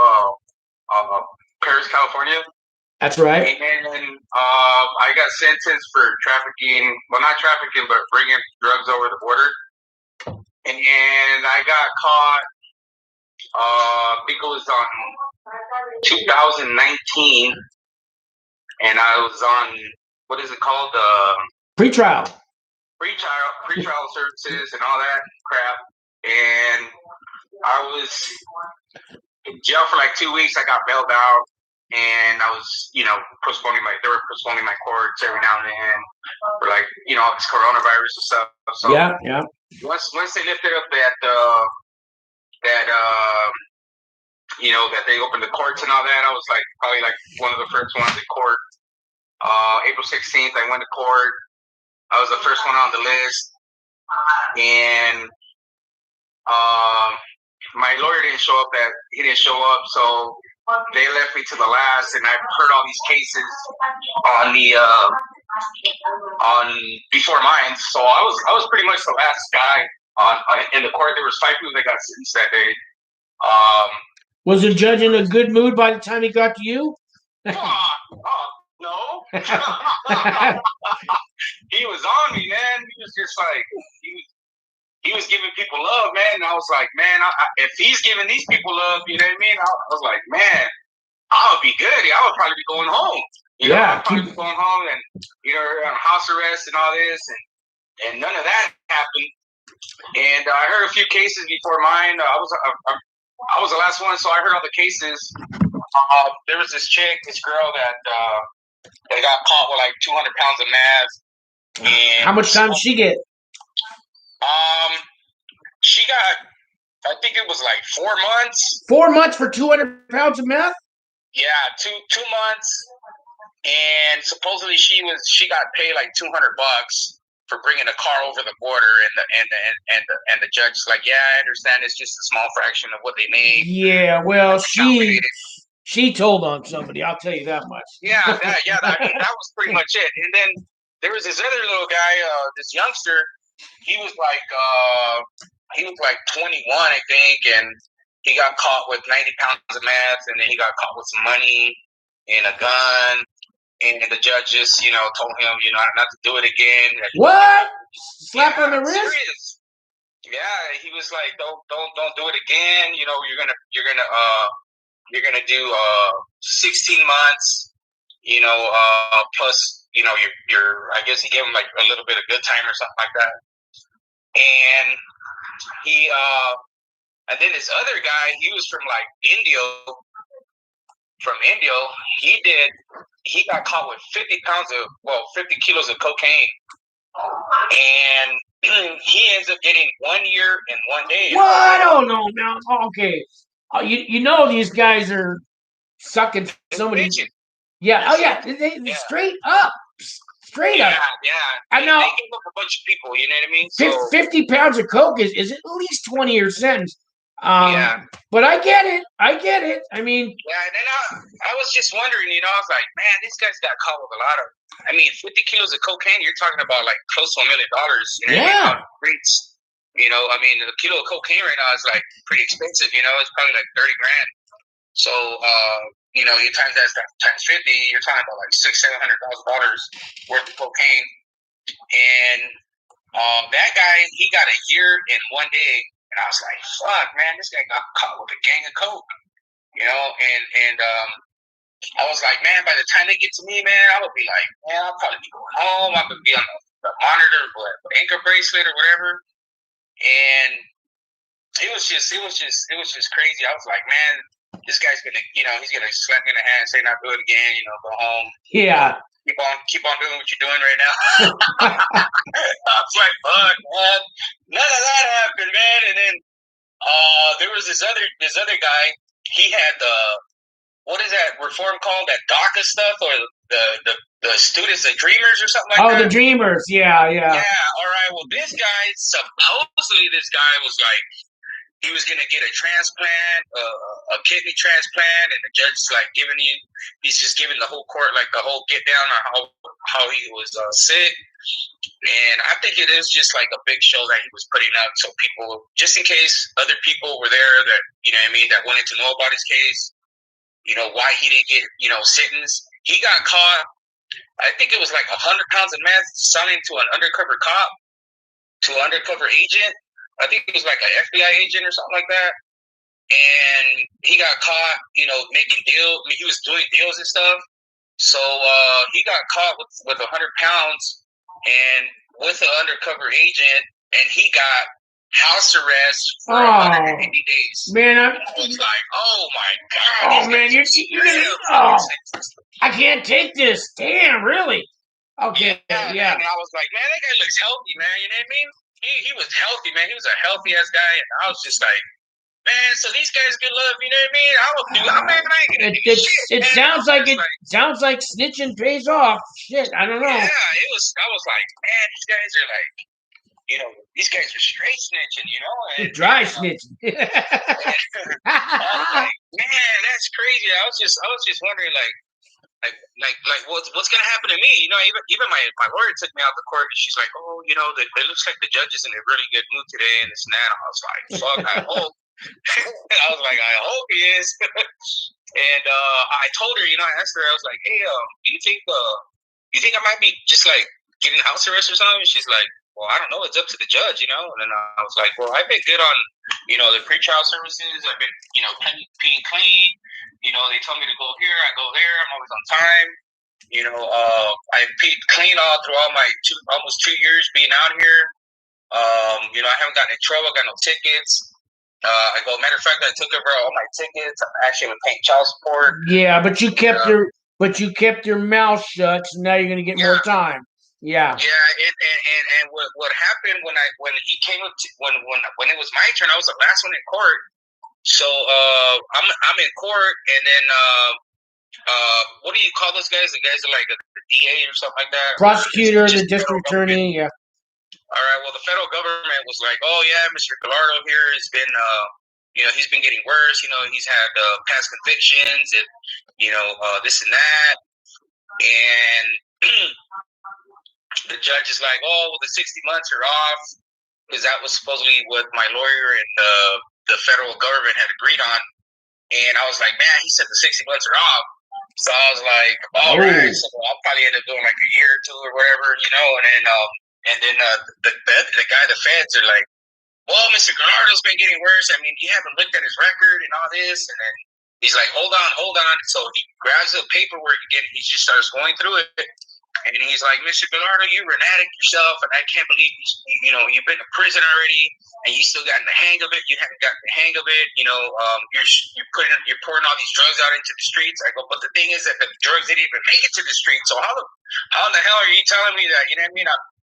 Paris, California. That's right. And I got sentenced for trafficking. Well, not trafficking, but bringing drugs over the border. And I got caught. I think it was on 2019, and I was on, what is it called? Pretrial services and all that crap. And I was in jail for like 2 weeks. I got bailed out, and I was, they were postponing my courts every now and then for like, all this coronavirus and stuff. So yeah. Once they lifted up that they opened the courts and all that, I was like probably like one of the first ones in court. April 16th, I went to court. I was the first one on the list, and my lawyer didn't show up. So they left me to the last, and I heard all these cases before mine. So I was pretty much the last guy in the court. There was 5 people that got sentenced that day. Was the judge in a good mood by the time he got to you? No. He was on me, man. He was just like, he was giving people love, man. And I was like, man, if he's giving these people love, you know what I mean? I was like, man, I would be good. I would probably be going home. I'd probably be going home and, on house arrest and all this. And none of that happened. And I heard a few cases before mine. I was the last one, so I heard all the cases. There was this girl that got caught with like 200 pounds of meth. And how much time did she get? She got, I think it was like 4 months. 4 months for 200 pounds of meth? Yeah, 2 months. And supposedly she got paid like $200 for bringing a car over the border, and the judge is like, yeah, I understand, it's just a small fraction of what they made. Yeah, well, she told on somebody, I'll tell you that much. Yeah, that was pretty much it. And then there was this other little guy, this youngster. He was like 21, I think, and he got caught with 90 pounds of meth, and then he got caught with some money and a gun. And the judge just, told him, not to do it again. What? Slap on the wrist? Serious. Yeah, he was like, don't do it again. You're gonna do 16 months. Plus, your I guess he gave him like a little bit of good time or something like that. And he and then this other guy, he was from like India. He got caught with 50 kilos of cocaine. And he ends up getting 1 year and 1 day. Well, I don't know now. Okay. These guys are sucking somebody. Yeah. Oh, yeah. They straight up. Straight up. Yeah. I know. They give up a bunch of people, you know what I mean? So, 50 pounds of coke is at least 20-year sentence. But I get it. I mean, yeah. And then I was just wondering, I was like, man, this guy's got caught with a lot of. 50 kilos of cocaine. You're talking about like close to $1 million. Yeah. Rates. A kilo of cocaine right now is like pretty expensive. It's probably like 30 grand. So, you times that times 50, you're talking about like $600,000-$700,000 worth of cocaine. And that guy, he got a year and 1 day. And I was like, fuck, man, this guy got caught with a gang of coke, and I was like, man, by the time they get to me, man, I would be like, man, I'll probably be going home. I could be on the monitor, ankle bracelet or whatever. And it was just crazy. I was like, man, this guy's gonna, he's gonna slap me in the hand, say not do it again, go home. Yeah. Keep on doing what you're doing right now. I was like, fuck, man. None of that happened, man. And then there was this other guy. He had what is that reform called? That DACA stuff, or the students, the dreamers, or something like that. Oh, the dreamers. Yeah. Yeah. All right. Well, this guy was like, he was gonna get a transplant, a kidney transplant, and the judge is like he's just giving the whole court like the whole get down on how he was sick. And I think it is just like a big show that he was putting up, so people, just in case other people were there that, you know what I mean, that wanted to know about his case, you know, why he didn't get, you know, sentenced. He got caught. I think it was like 100 pounds of meth selling to an undercover cop, to an undercover agent. I think it was like an FBI agent or something like that. And he got caught, you know, making deals. I mean, he was doing deals and stuff. So he got caught with 100 pounds and with an undercover agent, and he got house arrest for 180 days. Man, I was like, oh my God. Oh man, you're I can't take this. Damn, really? Okay, yeah. And I was like, man, that guy looks healthy, man. You know what I mean? He was healthy, man. He was a healthy ass guy, and I was just like, man, so these guys get love, you know what I mean? It sounds like snitching pays off. Shit, I don't know. Yeah, I was like, man, these guys are like, you know, these guys are straight snitching, you know? And, dry snitching. I was like, man, that's crazy. I was just wondering, like what's gonna happen to me? You know, even my lawyer took me out to court, and she's like, oh, you know, it looks like the judge is in a really good mood today, and this and that. I was like, fuck, I hope. I was like, I hope he is. And I told her, you know, I asked her, I was like, hey, do you think I might be just like getting house arrest or something? And she's like, well, I don't know, it's up to the judge, you know. And then I was like, well, I've been good on, you know, the pretrial services. I've been, you know, being clean. You know, they tell me to go here, I go there. I'm always on time. You know, I peed clean all throughout my almost 2 years being out here. You know, I haven't gotten in trouble. I got no tickets. I go. Matter of fact, I took over all my tickets. I'm actually paying child support. Yeah, but you kept your mouth shut. So now you're gonna get more time. Yeah. Yeah, and what happened when he came up to, when it was my turn, I was the last one in court. So I'm in court, and then what do you call those guys? The guys are like the DA or something like that. Prosecutor, the district attorney. Yeah. All right. Well, the federal government was like, "Oh yeah, Mr. Gallardo here has been, you know, he's been getting worse. You know, he's had past convictions, and you know, this and that." And the judge is like, "Oh, well, the 60 months are off because that was supposedly what my lawyer and the federal government had agreed on." And I was like, "Man, he said the 60 months are off." So I was like, "All right, so I'll probably end up doing like a year or two or whatever, you know." And then the guy, the feds are like, well, Mr. Gallardo's been getting worse. I mean, you haven't looked at his record and all this. And then he's like, hold on. So he grabs the paperwork again. He just starts going through it. And he's like, Mr. Gallardo, you're an addict yourself. And I can't believe, you know, you've been to prison already. And you still gotten the hang of it. You haven't gotten the hang of it. You know, you're pouring all these drugs out into the streets. I go, but the thing is that the drugs didn't even make it to the streets. So how in the hell are you telling me that? You know what I mean?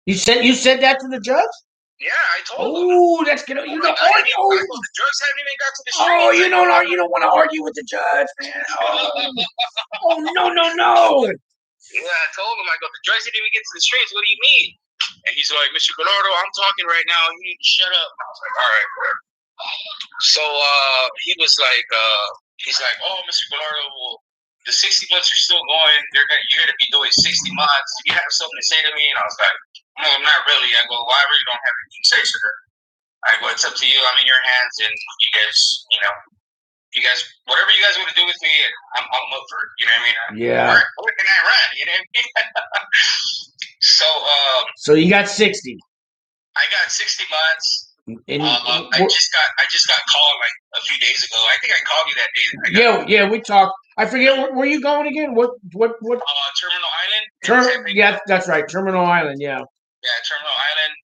You said that to the judge? Yeah, I told him. Oh, that's gonna the drugs haven't even got to the streets. Oh, you don't want to argue with the judge, man. Oh no. Yeah, I told him. I go, the drugs didn't even get to the streets. What do you mean? And he's like, Mr. Gallardo, I'm talking right now. You need to shut up. And I was like, all right, whatever. So he was like, he's like, oh, Mr. Gallardo, well, the 60 months are still going. You're going to be doing 60 months. You have something to say to me? And I was like, no, not really. I go, well, I really don't have anything to say, sir. I go, it's up to you. I'm in your hands, and you guys, whatever you guys want to do with me, I'm up for it. You know what I mean? Yeah. Where can I run? You know what I mean? So you got 60. I got 60 months. I just got called like a few days ago. I think I called you that day. Yeah, we talked. I forget where you going again. What? Terminal Island. Yeah, that's right. Terminal Island. Yeah. Yeah, Terminal Island.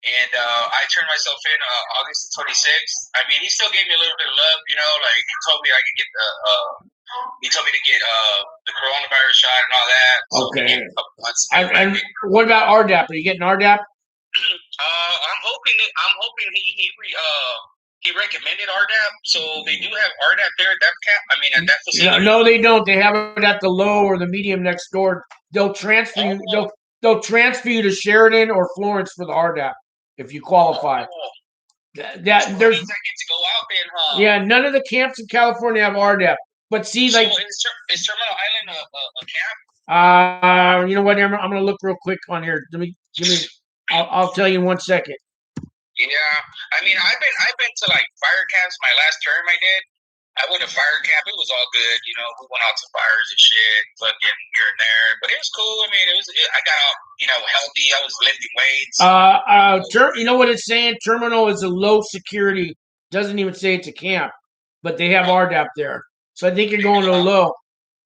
And I turned myself in August the 26th. I mean, he still gave me a little bit of love, you know. Like he told me I could get the coronavirus shot and all that. So okay. And what about RDAP? Are you getting RDAP? I'm hoping he recommended RDAP, so they do have RDAP there at that facility. No, they don't. They have it at the low or the medium next door. They'll transfer you. They'll transfer you to Sheridan or Florence for the RDAP if you qualify. That there's I get to go out then, huh? Yeah, none of the camps in California have RDAP. But see, So like, is Terminal Island a camp? you know what? I'm gonna look real quick on here. Give me. I'll tell you in 1 second. Yeah, I mean, I've been to like fire camps. My last term, I did. I went to fire camp. It was all good, you know. We went out to fires and shit, fucking here and there. But it was cool. I mean, I got out, you know, healthy. I was lifting weights. You know what it's saying? Terminal is a low security. Doesn't even say it's a camp, but they have RDAP there. So I think you're going to low.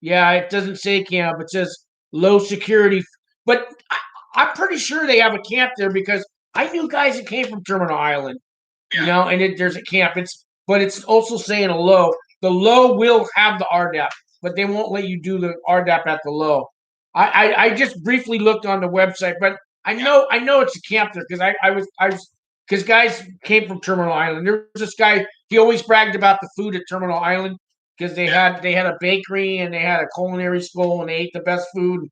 Yeah, it doesn't say camp. It says low security. But I'm pretty sure they have a camp there because I knew guys that came from Terminal Island, you know, and there's a camp. But it's also saying a low. The low will have the RDAP, but they won't let you do the RDAP at the low. I just briefly looked on the website, but I know it's a camp there because I was because guys came from Terminal Island. There was this guy, he always bragged about the food at Terminal Island because they had a bakery and they had a culinary school and they ate the best food.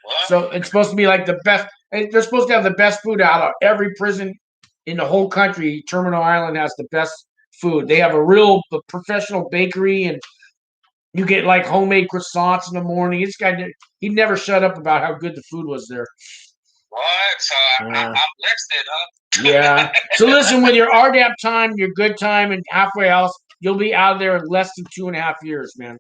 What? So it's supposed to be like the best, and they're supposed to have the best food out of every prison in the whole country. Terminal Island has the best food. They have a professional bakery, and you get like homemade croissants in the morning. This guy, he never shut up about how good the food was there. What? So I'm blessed, huh? Yeah. So listen, with your RDAP time, your good time, and halfway house, you'll be out of there in less than 2.5 years, man.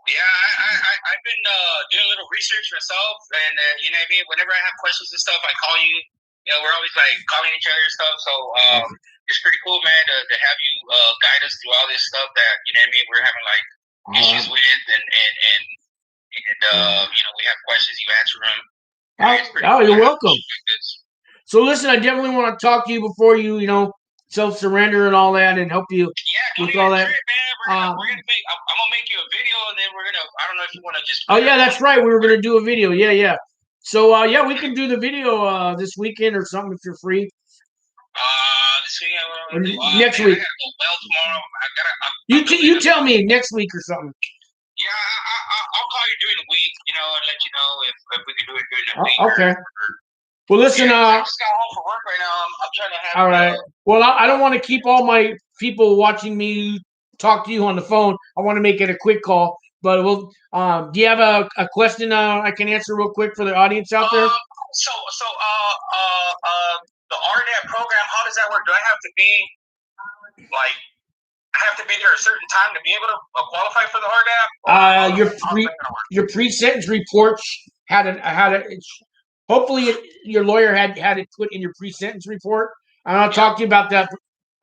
Yeah, I've been doing a little research myself, and you know what I mean. Whenever I have questions and stuff, I call you. You know, we're always like calling each other and stuff. So it's pretty cool, man, to have you guide us through all this stuff that you know what I mean. We're having like issues with, and you know, we have questions, you answer them. You're welcome. So listen, I definitely want to talk to you before you self-surrender and all that, and help you with all that. I'm gonna make you a video, and then I don't know if you want to just. Oh yeah, that's right. We were gonna do a video. Yeah. So yeah, we can do the video this weekend or something if you're free. This weekend. Next week. I gotta go well tomorrow. You tell me next week or something. Yeah, I'll call you during the week, you know, and let you know if we can do it during the week. Okay. Well, listen. I just got home from work right now. I'm trying to have. All right. Well, I don't want to keep all my people watching me talk to you on the phone. I want to make it a quick call. But do you have a question I can answer real quick for the audience out there? So the RDAP program, how does that work? Do I have to be like? I have to be there a certain time to be able to qualify for the RDAP? Your pre-sentence report had it. Hopefully, your lawyer had it put in your pre-sentence report. And I'll talk to you about that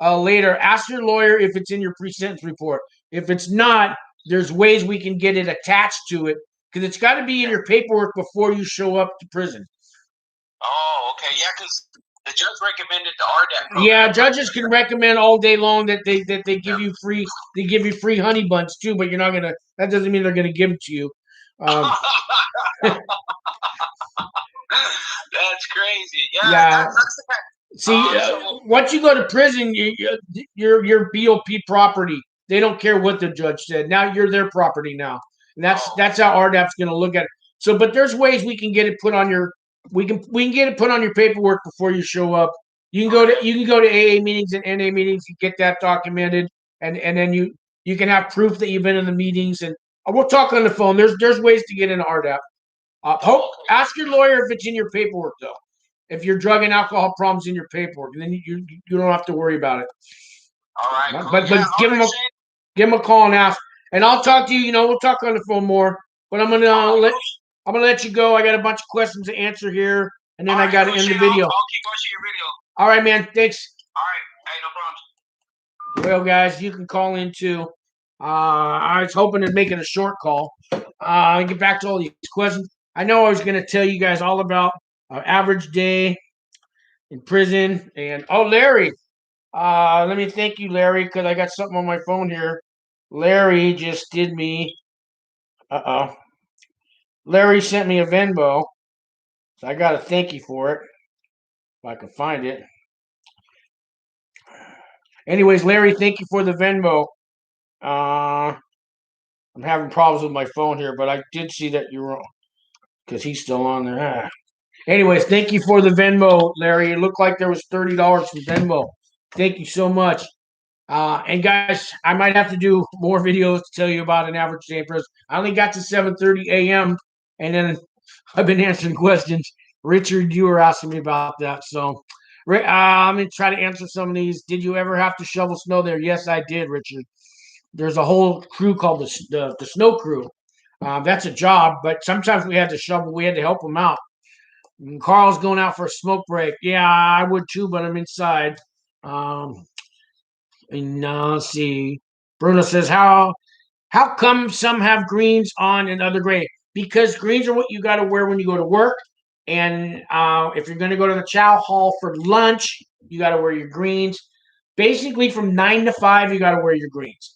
later. Ask your lawyer if it's in your pre-sentence report. If it's not, there's ways we can get it attached to it because it's got to be in your paperwork before you show up to prison. Oh, okay. Yeah, because the judge recommended the RDAP program. Yeah, judges can recommend all day long that they give you free. They give you free honey buns too, but you're not gonna. That doesn't mean they're gonna give them to you. That's crazy. Yeah. See, once you go to prison, you're BOP property. They don't care what the judge said. Now you're their property now, and that's how RDAP's going to look at it. So, but there's ways we can get it put on your. We can get it put on your paperwork before you show up. You can go to AA meetings and NA meetings. You get that documented, and then you can have proof that you've been in the meetings. And we'll talk on the phone. There's ways to get into RDAP. Ask your lawyer if it's in your paperwork, though. If your drug and alcohol problem's in your paperwork, then you don't have to worry about it. All right. But give him a call and ask. And I'll talk to you. We'll talk on the phone more. But I'm gonna let you go. I got a bunch of questions to answer here, and then I got to end the video. I'll keep watching your video. All right, man. Thanks. All right. Hey, no problem. Well, guys, you can call in too. I was hoping to make it a short call. Get back to all these questions. I know I was going to tell you guys all about our average day in prison. And, Larry. Let me thank you, Larry, because I got something on my phone here. Larry just did me. Larry sent me a Venmo. So I got to thank you for it. If I can find it. Anyways, Larry, thank you for the Venmo. I'm having problems with my phone here, but I did see that you were on. Because he's still on there. Anyways, thank you for the Venmo, Larry. It looked like there was $30 from Venmo. Thank you so much. And guys, I might have to do more videos to tell you about an average day in prison. I only got to 7:30 a.m. and then I've been answering questions. Richard, you were asking me about that, so I'm gonna try to answer some of these. Did you ever have to shovel snow there? Yes, I did, Richard. There's a whole crew called the snow crew. That's a job, but sometimes we had to shovel. We had to help them out. And Carl's going out for a smoke break. Yeah, I would too, but I'm inside. Um, and let's see. Bruno says, how come some have greens on and other gray? Because greens are what you got to wear when you go to work. And if you're going to go to the chow hall for lunch, you got to wear your greens. Basically, from 9 to 5, you got to wear your greens.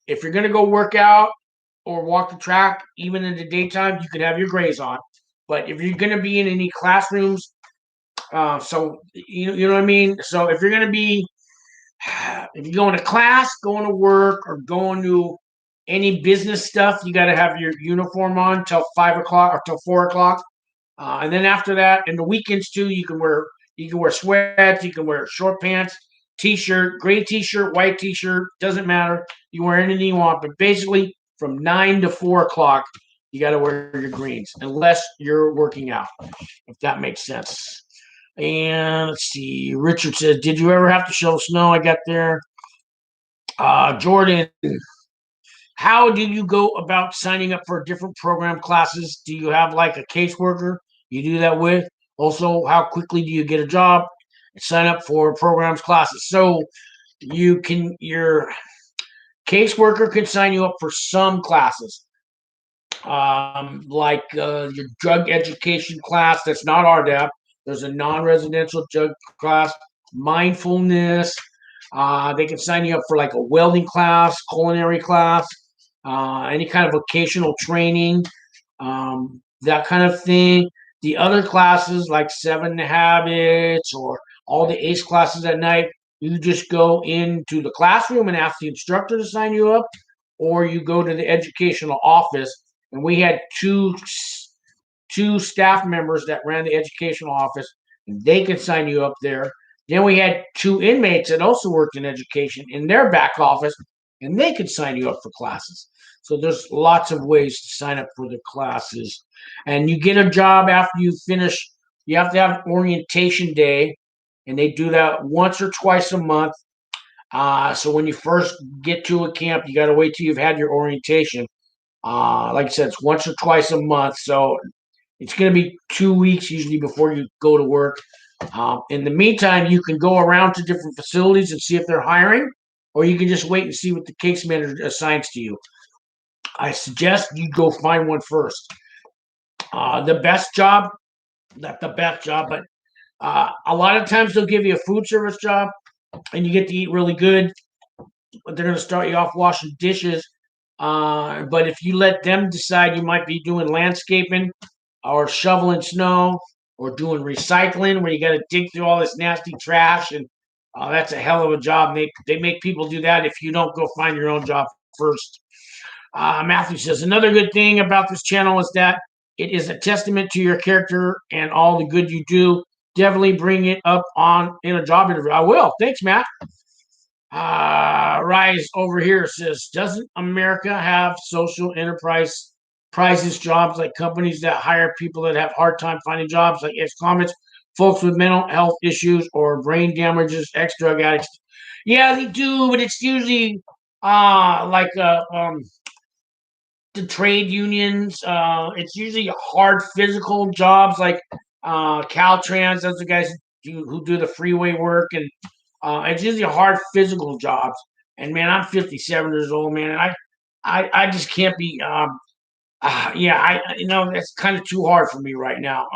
If you're going to go work out or walk the track, even in the daytime, you could have your grays on. But if you're going to be in any classrooms, so you know what I mean? So if you're going to be if you're going to class, going to work, or going to any business stuff, you got to have your uniform on till 5 o'clock or till 4 o'clock, and then after that, and the weekends too, you can wear sweats, you can wear short pants, t-shirt, gray t-shirt, white t-shirt, doesn't matter. You wear anything you want, but basically from 9 to 4 o'clock, you got to wear your greens unless you're working out, if that makes sense. And let's see. Richard says, "Did you ever have to shovel snow?" I got there. Jordan, how do you go about signing up for different program classes? Do you have like a caseworker you do that with? Also, how quickly do you get a job and sign up for programs classes? So your caseworker can sign you up for some classes, like your drug education class. That's not RDAP. There's a non-residential drug class, mindfulness. They can sign you up for like a welding class, culinary class, any kind of vocational training, that kind of thing. The other classes like Seven Habits or all the ACE classes at night, you just go into the classroom and ask the instructor to sign you up, or you go to the educational office. And we had two staff members that ran the educational office, and they could sign you up there. Then we had two inmates that also worked in education in their back office, and they could sign you up for classes. So there's lots of ways to sign up for the classes. And you get a job after you finish. You have to have orientation day, and they do that once or twice a month. So when you first get to a camp, you got to wait till you've had your orientation. Like I said, it's once or twice a month. So it's going to be 2 weeks usually before you go to work. In the meantime, you can go around to different facilities and see if they're hiring, or you can just wait and see what the case manager assigns to you. I suggest you go find one first. The best job, not the best job, but a lot of times they'll give you a food service job and you get to eat really good, but they're going to start you off washing dishes. But if you let them decide, you might be doing landscaping or shoveling snow or doing recycling where you got to dig through all this nasty trash. And that's a hell of a job. They make people do that if you don't go find your own job first. Matthew says, another good thing about this channel is that it is a testament to your character and all the good you do. Definitely bring it up on in a job interview. I will. Thanks, Matt. Rise over here says, doesn't America have social enterprise prizes jobs like companies that hire people that have hard time finding jobs, like ex-convicts, folks with mental health issues or brain damages, ex-drug addicts? Yeah, they do, but it's usually like the trade unions. It's usually hard physical jobs like Caltrans. Those are the guys who do the freeway work, and it's usually hard physical jobs. And man, I'm 57 years old, man, and I just can't be. Yeah, that's kind of too hard for me right now.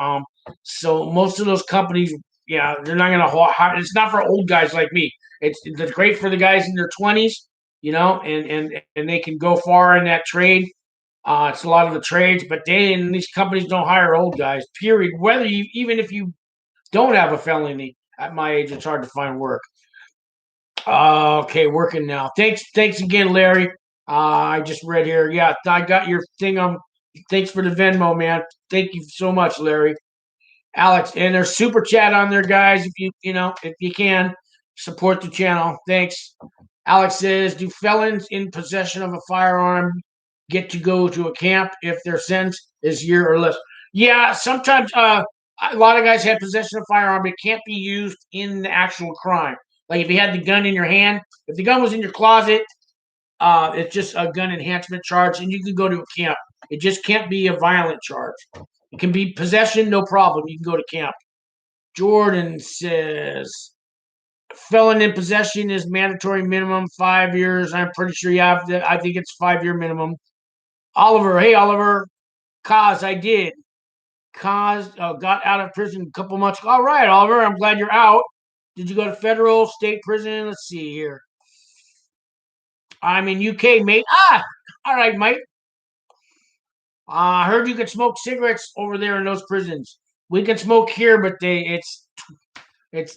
So most of those companies, yeah, they're not gonna hire. It's not for old guys like me. It's great for the guys in their 20s, and they can go far in that trade. It's a lot of the trades, but these companies don't hire old guys. Period. Whether you even if you don't have a felony at my age, it's hard to find work. Okay, working now. Thanks again, Larry. I just read here. Yeah, I got your thing on. Thanks for the Venmo, man. Thank you so much, Larry. Alex, and there's super chat on there, guys. If you can, Support the channel. Thanks. Alex says, do felons in possession of a firearm get to go to a camp if their sentence is a year or less? Yeah, sometimes a lot of guys have possession of a firearm, but it can't be used in the actual crime. Like if you had the gun in your hand, if the gun was in your closet, it's just a gun enhancement charge, and you can go to a camp. It just can't be a violent charge. It can be possession, no problem. You can go to camp. Jordan says, felon in possession is mandatory minimum 5 years. I'm pretty sure you have to. I think it's 5 year minimum. Oliver, hey Oliver, cause I did. Cause got out of prison a couple months ago. All right, Oliver, I'm glad you're out. Did you go to federal, state prison? Let's see here. I'm in UK, mate. All right, mate. I heard you can smoke cigarettes over there in those prisons. We can smoke here, but it's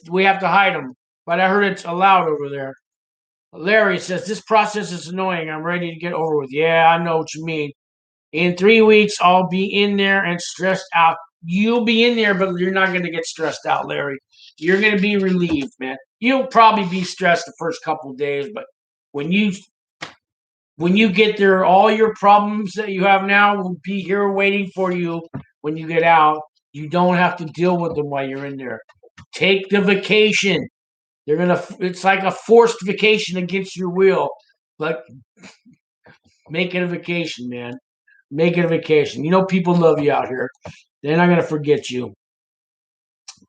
we have to hide them. But I heard it's allowed over there. Larry says this process is annoying. I'm ready to get over with. Yeah, I know what you mean. In 3 weeks, I'll be in there and stressed out. You'll be in there, but you're not going to get stressed out, Larry. You're going to be relieved, man. You'll probably be stressed the first couple of days, but when you get there, all your problems that you have now will be here waiting for you when you get out. You don't have to deal with them while you're in there. Take the vacation. It's like a forced vacation against your will. But make it a vacation, man. Make it a vacation. You know people love you out here. They're not gonna forget you.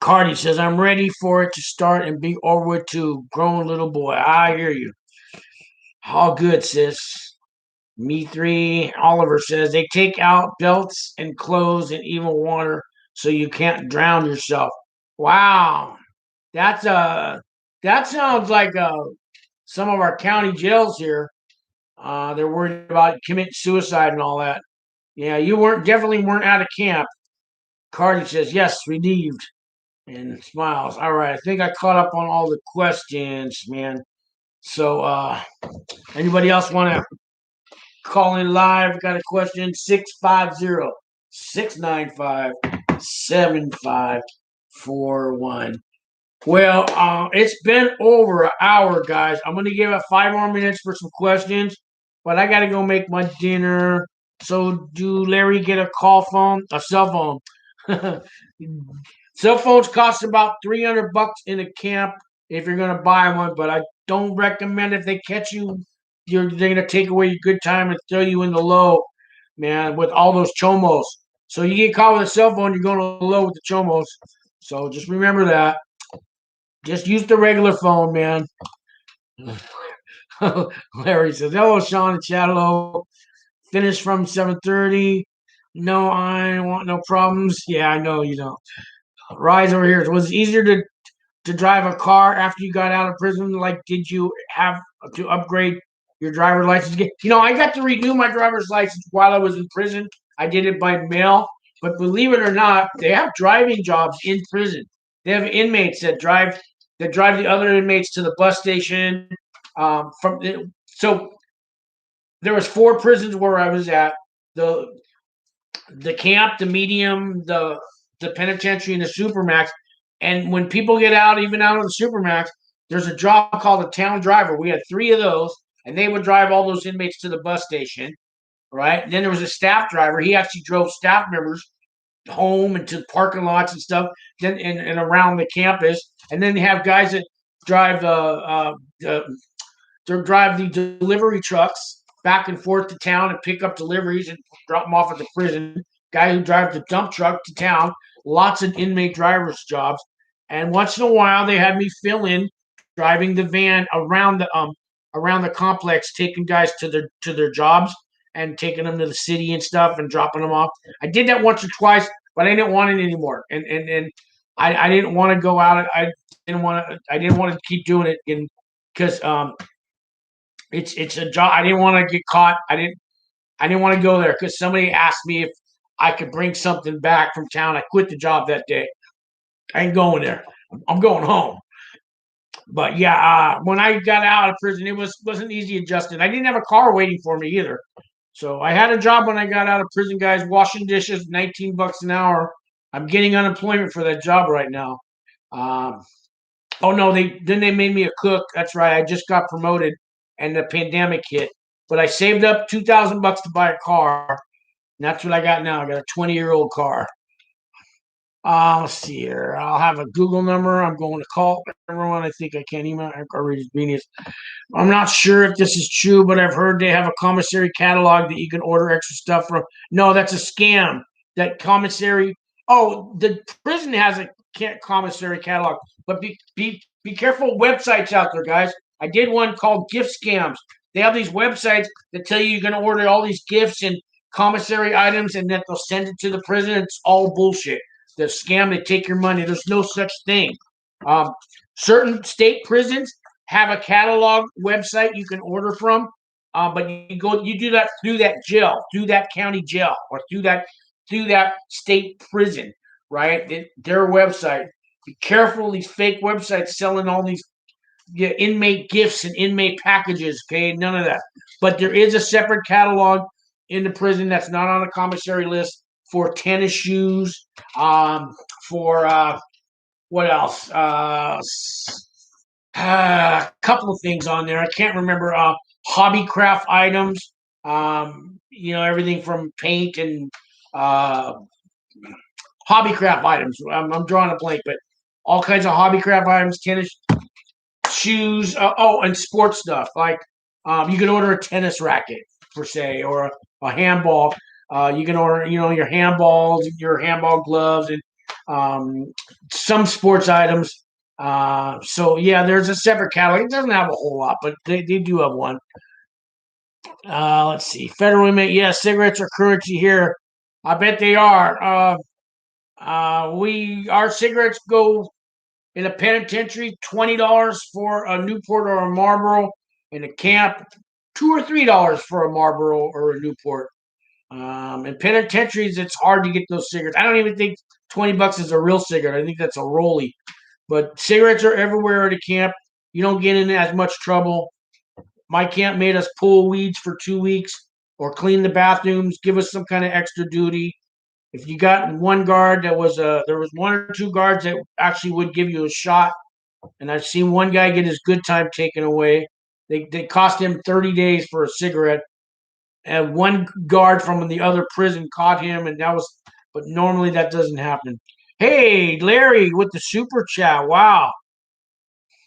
Cardi says, I'm ready for it to start and be over with too. Grown little boy. I hear you. All good, sis. Me three. Oliver says they take out belts and clothes and even water so you can't drown yourself. Wow. That sounds like some of our county jails here. They're worried about committing suicide and all that. Yeah, you definitely weren't out of camp. Cardi says, yes, relieved, and smiles. All right, I think I caught up on all the questions, man. So anybody else want to call in live? Got a question? 650-695-7541. Well, it's been over an hour, guys. I'm going to give it 5 more minutes for some questions, but I got to go make my dinner. So, do Larry get a cell phone? Cell phones cost about $300 in a camp if you're going to buy one, but I don't recommend if they catch you, they're going to take away your good time and throw you in the low, man, with all those chomos. So, you get caught with a cell phone, you're going to low with the chomos. So, just remember that. Just use the regular phone, man. Larry says, hello, Sean and Chatlow. Finish from 7:30. No, I want no problems. Yeah, I know you don't. Rise over here. Was it easier to drive a car after you got out of prison? Like, did you have to upgrade your driver's license? I got to renew my driver's license while I was in prison. I did it by mail. But believe it or not, they have driving jobs in prison. They have inmates that drive the other inmates to the bus station. So there was 4 prisons where I was at: the camp, the medium, the penitentiary, and the supermax. And when people get out, even out of the supermax, there's a job called a town driver. We had 3 of those, and they would drive all those inmates to the bus station, right? And then there was a staff driver. He actually drove staff members home and to parking lots and stuff, then and around the campus. And then they have guys that drive the delivery trucks back and forth to town and pick up deliveries and drop them off at the prison. Guy who drives the dump truck to town. Lots of inmate drivers jobs. And once in a while, they had me fill in driving the van around the complex, taking guys to their jobs and taking them to the city and stuff and dropping them off. I did that once or twice, but I didn't want it anymore. And I didn't want to go out. I didn't want to keep doing it because it's a job. I didn't want to get caught. I didn't want to go there because somebody asked me if I could bring something back from town. I quit the job that day. I ain't going there. I'm going home. But yeah, when I got out of prison, it wasn't easy adjusting. I didn't have a car waiting for me either. So I had a job when I got out of prison, guys, washing dishes, $19 an hour. I'm getting unemployment for that job right now. Oh no, they made me a cook. That's right. I just got promoted, and the pandemic hit. But I saved up $2,000 to buy a car. And that's what I got now. I got a 20-year-old car. Let's see here. I'll have a Google number. I'm going to call everyone. I think I can't email. I'm not sure if this is true, but I've heard they have a commissary catalog that you can order extra stuff from. No, that's a scam. That commissary. Oh, the prison has a commissary catalog, but be careful websites out there, guys. I did one called gift scams. They have these websites that tell you're going to order all these gifts and commissary items, and that they'll send it to the prison. It's all bullshit. The scam. They take your money. There's no such thing. Um, Certain state prisons have a catalog website you can order from, but you do that through that jail, through that county jail, or through that state prison, right? Their website. Be careful, these fake websites selling all these inmate gifts and inmate packages. Okay, none of that. But there is a separate catalog in the prison that's not on a commissary list for tennis shoes, for what else? A couple of things on there. I can't remember. Hobby craft items. Everything from paint and uh, hobby craft items. I'm drawing a blank, but all kinds of hobby craft items, tennis shoes. And sports stuff. Like you can order a tennis racket, per se, or a handball. You can order, your handballs, your handball gloves, and some sports items. So yeah, there's a separate catalog. It doesn't have a whole lot, but they do have one. Let's see. Federal inmate, yeah, cigarettes are currency here. I bet they are. Our cigarettes go in a penitentiary, $20 for a Newport or a Marlboro. In a camp, $2 or $3 for a Marlboro or a Newport. In penitentiaries, it's hard to get those cigarettes. I don't even think $20 is a real cigarette. I think that's a rollie. But cigarettes are everywhere at a camp. You don't get in as much trouble. My camp made us pull weeds for 2 weeks or clean the bathrooms, give us some kind of extra duty. If you got one guard there was one or two guards that actually would give you a shot. And I've seen one guy get his good time taken away. They cost him 30 days for a cigarette. And one guard from the other prison caught him, and but normally that doesn't happen. Hey, Larry with the super chat. Wow.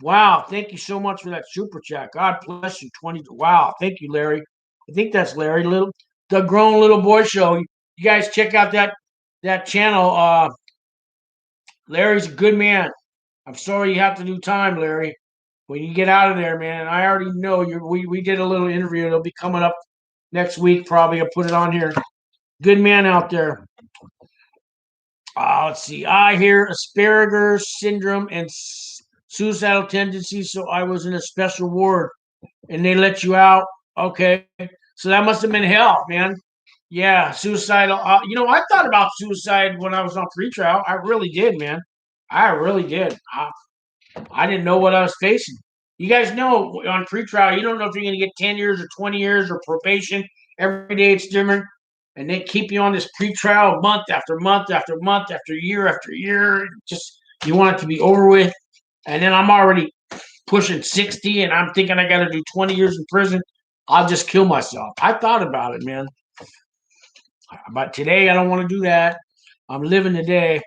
Wow. Thank you so much for that super chat. God bless you. 20. Wow. Thank you, Larry. I think that's Larry. The Grown Little Boy Show. You guys check out that channel. Larry's a good man. I'm sorry you have to do time, Larry. When you get out of there, man, I already know we did a little interview. It'll be coming up next week, probably. I'll put it on here. Good man out there. Let's see. I hear Asperger's syndrome and suicidal tendencies, so I was in a special ward, and they let you out. Okay, so that must have been hell, man. Yeah, suicidal. I thought about suicide when I was on pretrial. I really did, man. I really did. I didn't know what I was facing. You guys know on pretrial, you don't know if you're going to get 10 years or 20 years or probation. Every day it's different. And they keep you on this pretrial month after month after month after year. Just you want it to be over with. And then I'm already pushing 60 and I'm thinking I got to do 20 years in prison. I'll just kill myself. I thought about it, man. But today I don't want to do that. I'm living the day.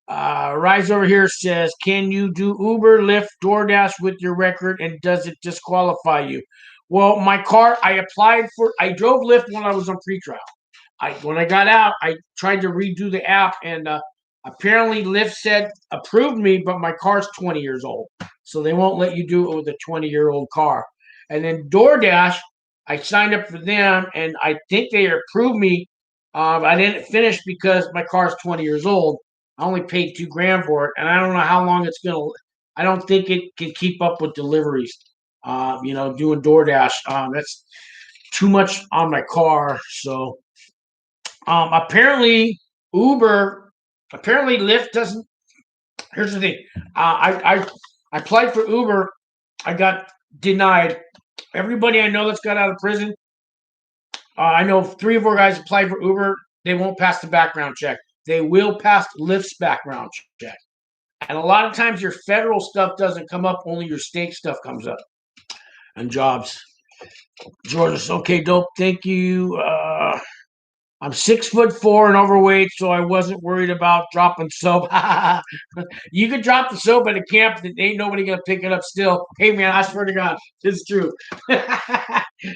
Rise over here says, can you do Uber, Lyft, DoorDash with your record, and does it disqualify you? Well, my car, I drove Lyft when I was on pretrial. When I got out, I tried to redo the app, and apparently Lyft approved me, but my car's 20 years old, so they won't let you do it with a 20-year-old car. And then DoorDash, I signed up for them, and I think they approved me. I didn't finish because my car's 20 years old. I only paid $2,000 for it, and I don't know how long it's gonna. I don't think it can keep up with deliveries. Doing DoorDash. That's too much on my car. So, apparently Lyft doesn't. Here's the thing. I applied for Uber. I got denied. Everybody I know that's got out of prison. I know 3 or 4 guys applied for Uber. They won't pass the background check. They will pass Lyft's background check. And a lot of times your federal stuff doesn't come up, only your state stuff comes up and jobs. George, okay, dope. Thank you. I'm 6'4" and overweight, so I wasn't worried about dropping soap. You could drop the soap at a camp that ain't nobody gonna pick it up still. Hey man, I swear to God, this is true.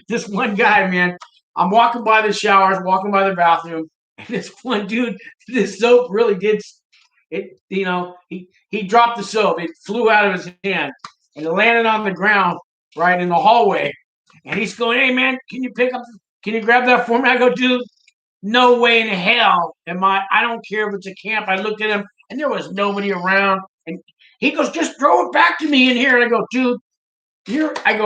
This one guy, man, I'm walking by the showers, walking by the bathroom, and this one dude, this soap really did it, he dropped the soap. It flew out of his hand and it landed on the ground right in the hallway. And he's going, "Hey man, can you grab that for me?" I go, "Dude, no way in hell am I don't care if it's a camp." I looked at him and there was nobody around. And he goes, "Just throw it back to me in here." And I go, "Dude, I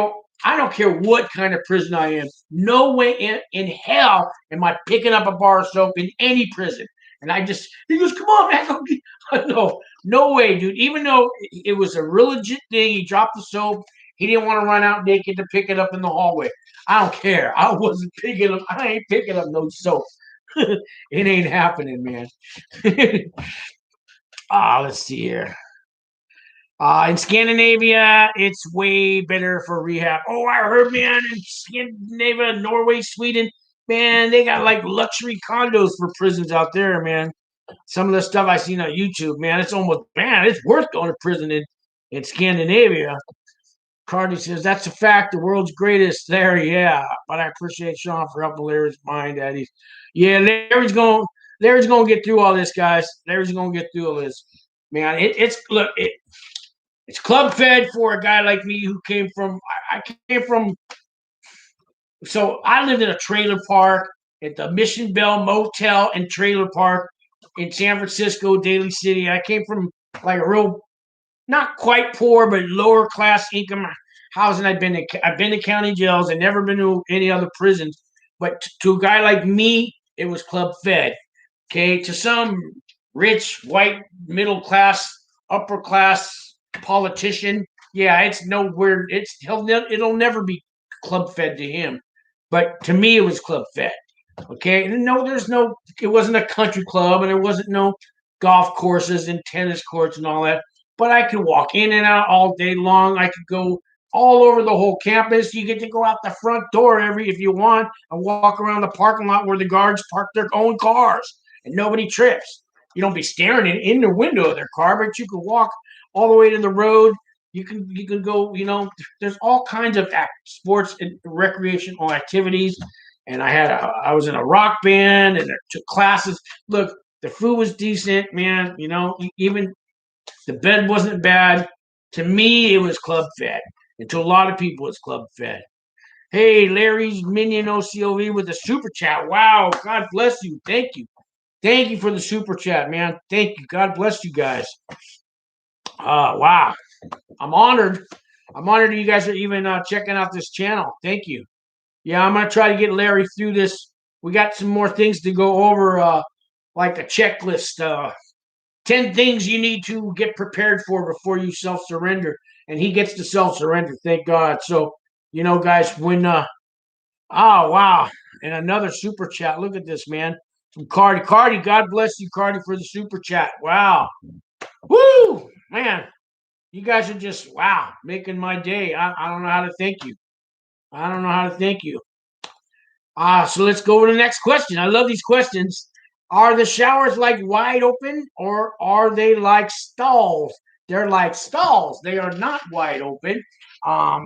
don't care what kind of prison I am. No way in hell am I picking up a bar of soap in any prison." And he goes, "Come on, man." No way, dude. Even though it was a real legit thing, he dropped the soap. He didn't want to run out naked to pick it up in the hallway. I don't care. I ain't picking up no soap. It ain't happening, man. Let's see here. In Scandinavia, it's way better for rehab. Oh, I heard, man, in Scandinavia, Norway, Sweden, man, they got like luxury condos for prisons out there, man. Some of the stuff I seen on YouTube, man, it's worth going to prison in Scandinavia. Cardi says, "That's a fact. The world's greatest there." Yeah, but I appreciate Sean for helping Larry's mind, Daddy. Yeah, Larry's going to get through all this, guys. Larry's going to get through all this. Man, it's club fed for a guy like me who came from. I came from. So I lived in a trailer park at the Mission Bell Motel and Trailer Park in San Francisco, Daly City. I came from like a real, not quite poor, but lower class income housing. I've been to county jails. I've never been to any other prisons. But to a guy like me, it was club fed. Okay, to some rich white middle class, upper class politician, yeah, it's nowhere. It'll never be club fed to him. But to me, it was club fed. Okay, no, it wasn't a country club, and there wasn't no golf courses and tennis courts and all that. But I could walk in and out all day long. I could go all over the whole campus. You get to go out the front door if you want and walk around the parking lot where the guards park their own cars and nobody trips. You don't be staring in the window of their car, but you can walk all the way to the road. You can go. There's all kinds of sports and recreational activities. And I was in a rock band and I took classes. Look, the food was decent, man. Even the bed wasn't bad. To me, it was club fed. And to a lot of people, it's club fed. Hey, Larry's Minion OCOV with a super chat. Wow, God bless you. Thank you. Thank you for the super chat, man. Thank you. God bless you guys. Wow. I'm honored. I'm honored you guys are even checking out this channel. Thank you. Yeah, I'm going to try to get Larry through this. We got some more things to go over, like a checklist. 10 things you need to get prepared for before you self-surrender. And he gets to self-surrender, thank God. So, guys, wow. And another super chat. Look at this, man. From Cardi. Cardi, God bless you, Cardi, for the super chat. Wow. Woo! Man, you guys are just, wow, making my day. I don't know how to thank you. I don't know how to thank you. So let's go to the next question. I love these questions. Are the showers like wide open or are they like stalls? They're like stalls. They are not wide open.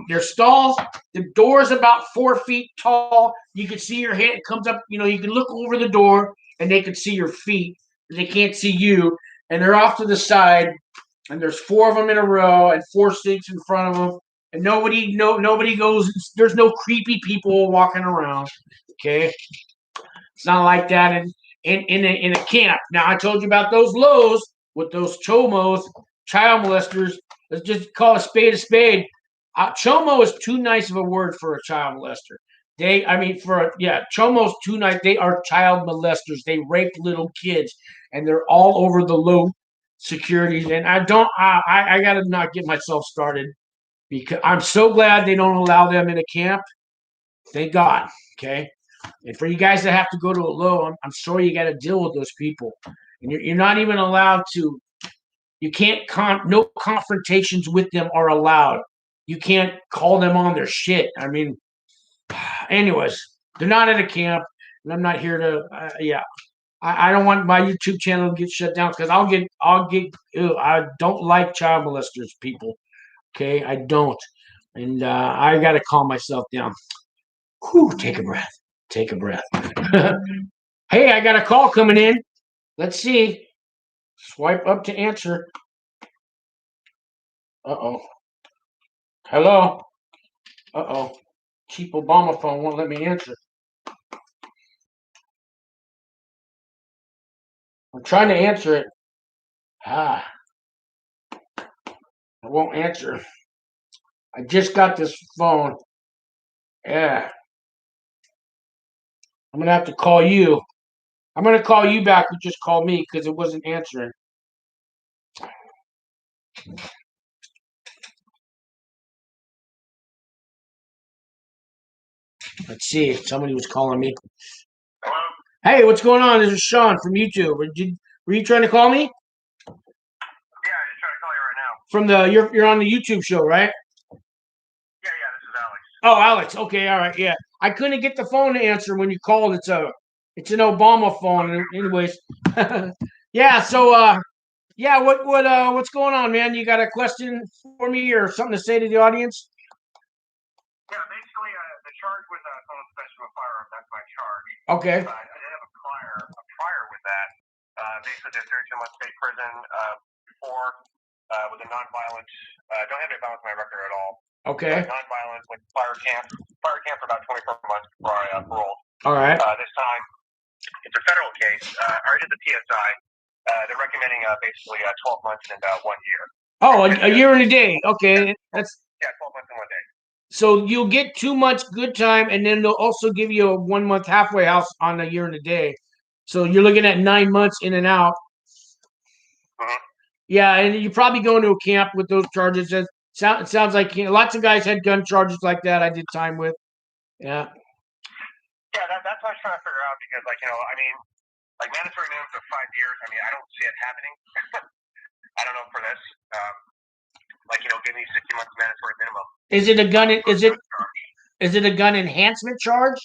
They're stalls. The door is about 4 feet tall. You can see your head. It comes up. You can look over the door and they can see your feet. They can't see you. And they're off to the side. And there's 4 of them in a row and 4 sinks in front of them. And nobody goes. There's no creepy people walking around. Okay, it's not like that in a camp. Now I told you about those lows with those chomos, child molesters. Let's just call a spade a spade. Chomo is too nice of a word for a child molester. Chomo's too nice. They are child molesters. They rape little kids, and they're all over the low securities. And I gotta not get myself started because I'm so glad they don't allow them in a camp. Thank God. Okay. And for you guys that have to go to a low, I'm sorry you got to deal with those people. And you're not even allowed to You can't no confrontations with them are allowed. You can't call them on their shit. I mean, anyways, they're not at a camp, and I'm not here to. Yeah, I don't want my YouTube channel to get shut down because I'll get. Ew, I don't like child molesters, people. Okay, I don't, and I got to calm myself down. Whew, take a breath. Take a breath. Hey, I got a call coming in. Let's see. Swipe up to answer. Uh-oh. Hello? Uh-oh. Cheap Obama phone won't let me answer. I'm trying to answer it. I won't answer. I just got this phone. Yeah. I'm going to have to call you. I'm going to call you back. You just call me because it wasn't answering. Let's see if somebody was calling me. Hello? Hey, what's going on? This is Sean from YouTube. Were you trying to call me? Yeah, I'm just trying to call you right now. From you're on the YouTube show, right? Yeah, this is Alex. Oh, Alex. Okay, all right, yeah. I couldn't get the phone to answer when you called. It's an Obama phone. Anyways, yeah. So, yeah. What's going on, man? You got a question for me or something to say to the audience? Yeah, basically, the charge was someone possession of a firearm. That's my charge. Okay. I did have a prior with that. Basically, did 32 months state prison before with a nonviolent. Don't have any violence on my record at all. Okay. Nonviolent with fire camp for about 24 months before I paroled. All right. This time, it's a federal case. I already did the PSI. They're recommending basically 12 months and 1 year. Oh, a year and a day. Okay, that's 12 months and 1 day. so you'll get 2 months good time, and then they'll also give you a 1 month halfway house on a year and a day. So you're looking at 9 months in and out. Mm-hmm. Yeah, and you probably go into a camp with those charges. It sounds like lots of guys had gun charges like that. I did time with. Yeah. Yeah, that's what I was trying to figure out because, like mandatory minimum for 5 years. I mean, I don't see it happening. I don't know for this. Give me 60 months mandatory minimum. Is it a gun? Is it a gun enhancement charge?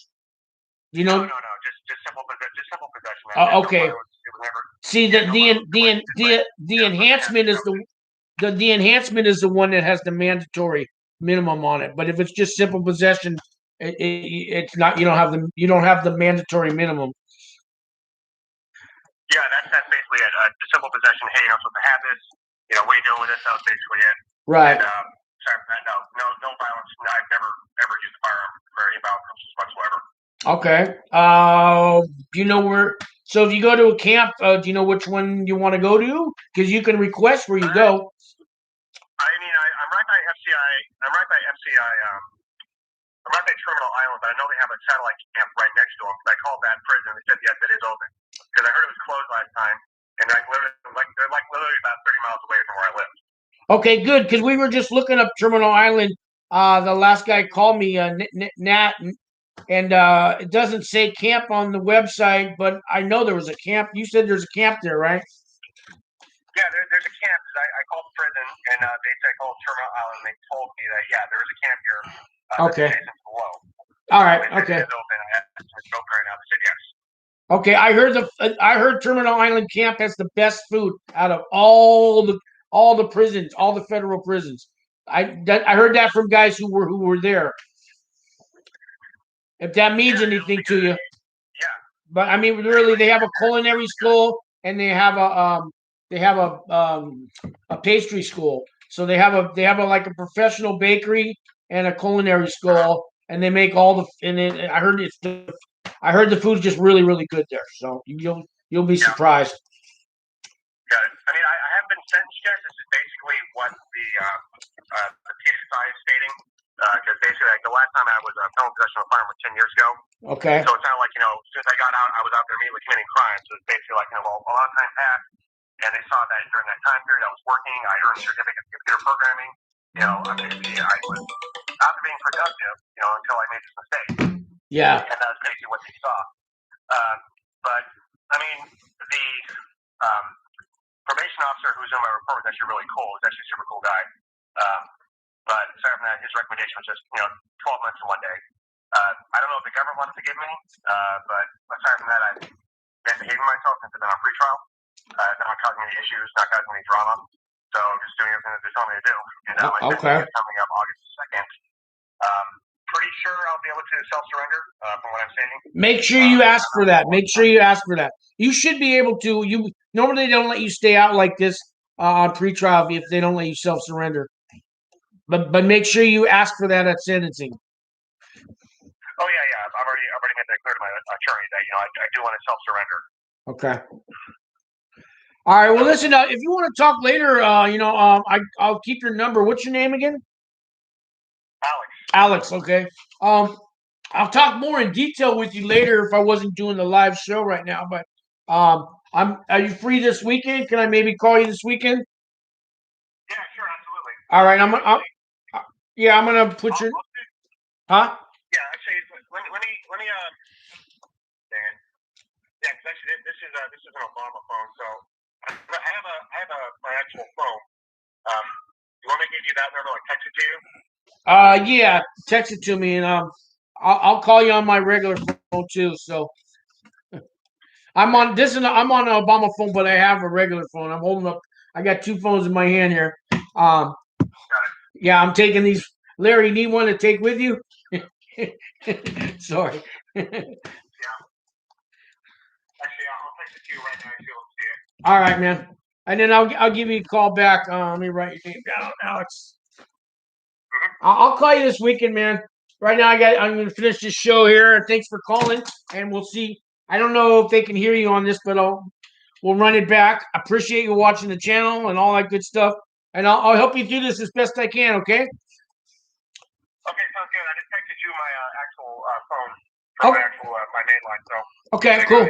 You know? No. Just simple possession. Okay. It was never. See, the enhancement is the enhancement is the one that has the mandatory minimum on it. But if it's just simple possession, it's not. You don't have the mandatory minimum. Yeah, that's basically it. Simple possession. Hey, you're not supposed to have this. What are you doing with this? That was basically it. Right. And, sorry for that. No violence. No, I've never used a firearm for any violence purposes whatsoever. Okay. Do you know where? So if you go to a camp, do you know which one you want to go to? Because you can request where you go. I mean, I'm right by FCI. I'm right by FCI. I'm right by Terminal Island, but I know they have a satellite camp right next to them. I called that prison. They said yes, it is open because I heard it was closed last time, and they're literally about 30 miles away from where I live. Okay, good. Because we were just looking up Terminal Island. The last guy called me, Nat, and it doesn't say camp on the website, but I know there was a camp. You said there's a camp there, right? Yeah, there's a camp. I called the prison, and they said call Terminal Island. And they told me that there is a camp here. Okay. Below. All right. Okay. It is open. It's open right now. They said yes. Okay, I heard Terminal Island Camp has the best food out of all the prisons, all the federal prisons. I heard that from guys who were there. If that means anything to you. Yeah. But I mean, really, they have a culinary school and they have a pastry school. So they have a like a professional bakery and a culinary school, and they make all the. And I heard the food's just really, really good there. So you'll be surprised. Got it. I mean, I haven't been sentenced yet. This is basically what the PSI is stating. Because basically, like the last time I was felon possession of a firearm was 10 years ago. Okay. So it's not like since I got out, I was out there immediately committing crimes. So it's basically like a long time passed, and they saw that during that time period I was working. I earned a certificate in computer programming. I was out there being productive. Until I made this mistake. Yeah. And that's basically what they saw. But I mean, the probation officer who's in my report was actually really cool. He's actually a super cool guy. But aside from that, his recommendation was just 12 months in 1 day. I don't know if the government wants to give me, but aside from that, I've been behaving myself since I've been on pretrial. Not causing any issues, not causing any drama. So just doing everything that they're telling me to do. And my sentencing is coming up August 2nd. Pretty sure I'll be able to self-surrender from what I'm saying. Make sure you ask for that. Make sure you ask for that. You should be able to. You normally they don't let you stay out like this on pretrial if they don't let you self-surrender. But make sure you ask for that at sentencing. Oh yeah. I've already made that clear to my attorney that I do want to self-surrender. Okay. All right. Well, listen. If you want to talk later, I'll keep your number. What's your name again? Alex. Okay. I'll talk more in detail with you later if I wasn't doing the live show right now. But are you free this weekend? Can I maybe call you this weekend? Yeah, sure, absolutely. All right. I'm gonna put your. Huh? Yeah, actually, let me Dan. Yeah, because actually this is an Obama phone, so I have my actual phone. You want me to give you that number, like text it to you? Yeah, text it to me, and I'll call you on my regular phone too. So I'm on an Obama phone, but I have a regular phone. I'm holding up. I got two phones in my hand here. Yeah, I'm taking these. Larry, you need one to take with you? Sorry. Yeah. Actually, I'll text it to you right now if you don't see it. All right, man. And then I'll give you a call back. Let me write your name down, Alex. I'll call you this weekend, man. Right now, I'm going to finish this show here. Thanks for calling, and we'll see. I don't know if they can hear you on this, but we'll run it back. I appreciate you watching the channel and all that good stuff, and I'll help you through this as best I can. Okay. Okay, sounds good. I just texted you my actual phone from my actual my main line. So okay, cool.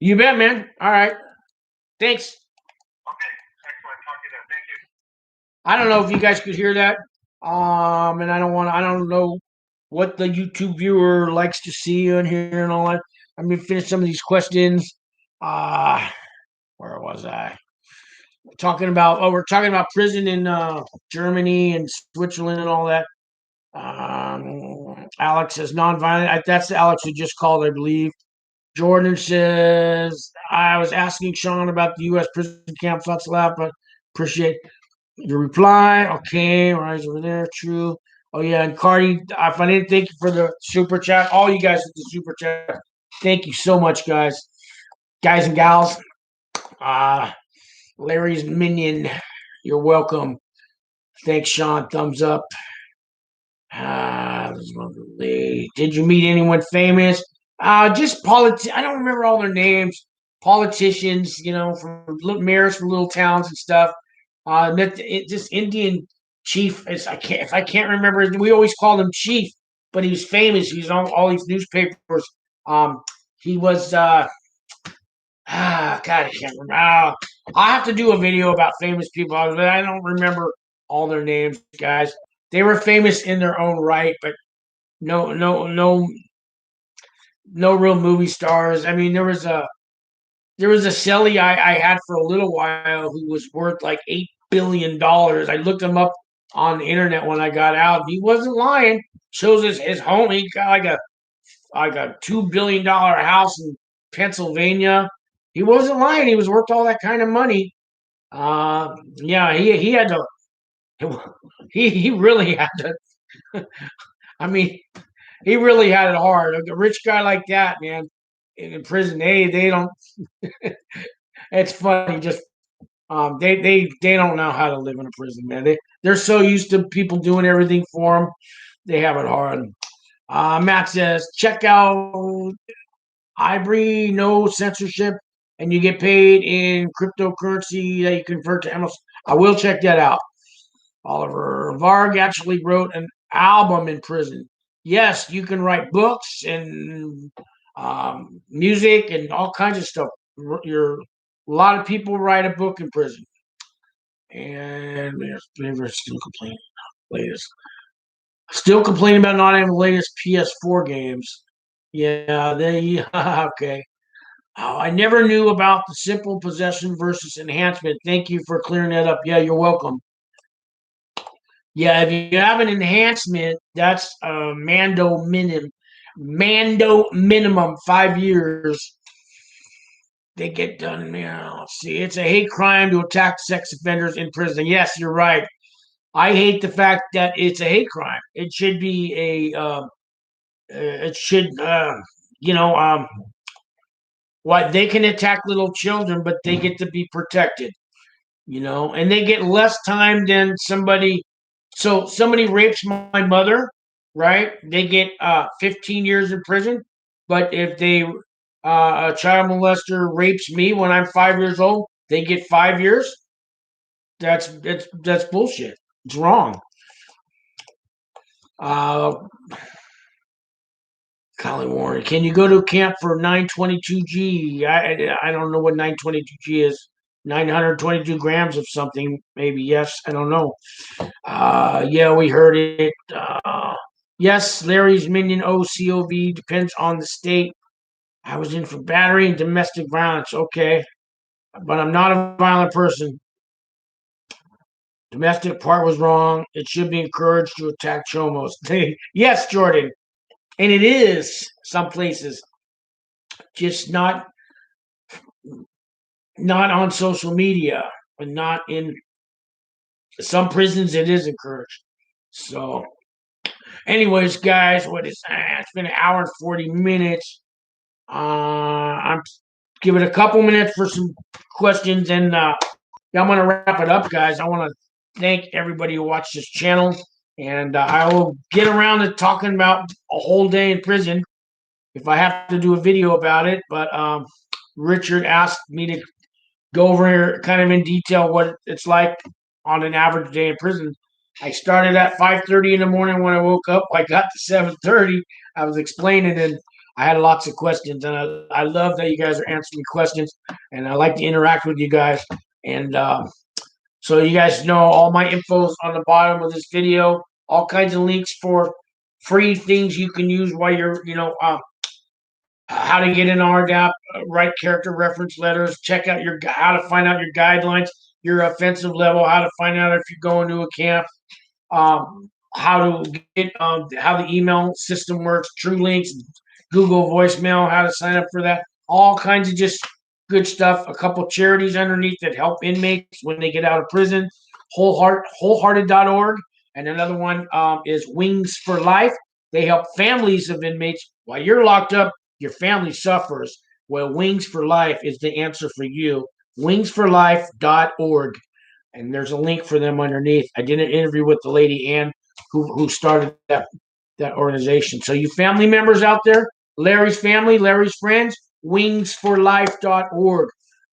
You bet, man. All right. Thanks. Okay, excellent. Talk to you then. Thank you. I don't know if you guys could hear that. And I don't know what the YouTube viewer likes to see on here and all that. I'm gonna finish some of these questions. Where was I? We're talking about prison in Germany and Switzerland and all that. Alex says nonviolent. That's Alex who just called, I believe. Jordan says, I was asking Sean about the U.S. prison camps. Lots of laugh, but appreciate your reply. Okay, right over there. True. Oh, yeah. And Cardi, if I didn't thank you for the super chat, all you guys with the super chat, thank you so much, guys. Guys and gals. Larry's minion, you're welcome. Thanks, Sean. Thumbs up. Did you meet anyone famous? Just I don't remember all their names. Politicians, from mayors from little towns and stuff. Just Indian chief. If I can't remember, we always called him Chief, but he was famous. He was on all these newspapers. He was. God, I can't remember. I'll have to do a video about famous people. I don't remember all their names, guys. They were famous in their own right, but no real movie stars. I mean, there was a celly I had for a little while who was worth like $8 billion. I looked him up on the internet when I got out. He wasn't lying. Shows his home. He got like a $2 billion house in Pennsylvania. He wasn't lying. He was worth all that kind of money. Yeah, he had to. He really had to. I mean, he really had it hard. A rich guy like that, man, in prison, they don't. It's funny. Just they don't know how to live in a prison, man. They're so used to people doing everything for them. They have it hard. Matt says, check out Ivory, no censorship, and you get paid in cryptocurrency that you convert to MLS. I will check that out. Oliver Varg actually wrote an album in prison. Yes, you can write books and music and all kinds of stuff. A lot of people write a book in prison. And they're still complaining about latest. Still complaining about not having the latest PS4 games. Yeah, okay. Oh, I never knew about the simple possession versus enhancement. Thank you for clearing that up. Yeah, you're welcome. Yeah, if you have an enhancement, that's Mando minimum 5 years. They get done now. Let's see, it's a hate crime to attack sex offenders in prison. Yes, you're right. I hate the fact that it's a hate crime. It should be it should, you know, what they can attack little children, but they get to be protected, and they get less time than somebody. So somebody rapes my mother, right? They get 15 years in prison. But if a child molester rapes me when I'm 5 years old, they get 5 years. That's bullshit. It's wrong. Uh, Colin Warren, can you go to camp for 922G? I don't know what 922G is. 922 grams of something, maybe. Yes, I don't know. Yeah, we heard it. Yes, Larry's Minion OCOV depends on the state. I was in for battery and domestic violence. Okay, but I'm not a violent person. Domestic part was wrong. It should be encouraged to attack chomos. Yes, Jordan, and it is some places, just not on social media, and not in some prisons. It is encouraged. So, anyways, guys, what is that? It's been an hour and 40 minutes. I'm give it a couple minutes for some questions, and I'm going to wrap it up, guys. I want to thank everybody who watched this channel, and I will get around to talking about a whole day in prison if I have to do a video about it. But Richard asked me to go over here kind of in detail what it's like on an average day in prison. I started at 5:30 in the morning when I woke up. I got to 7:30. I was explaining, and I had lots of questions, and I love that you guys are answering questions, and I like to interact with you guys. And so you guys know all my info is on the bottom of this video. All kinds of links for free things you can use while you're, how to get an RDAP, write character reference letters, check out how to find out your guidelines, your offensive level, how to find out if you're going to a camp, how to get how the email system works, True Links, Google voicemail, how to sign up for that, all kinds of just good stuff. A couple charities underneath that help inmates when they get out of prison, wholehearted.org, and another one is Wings for Life. They help families of inmates while you're locked up. Your family suffers. Well, Wings for Life is the answer for you. Wingsforlife.org. And there's a link for them underneath. I did an interview with the lady Ann who started that organization. So you family members out there, Larry's family, Larry's friends, wingsforlife.org.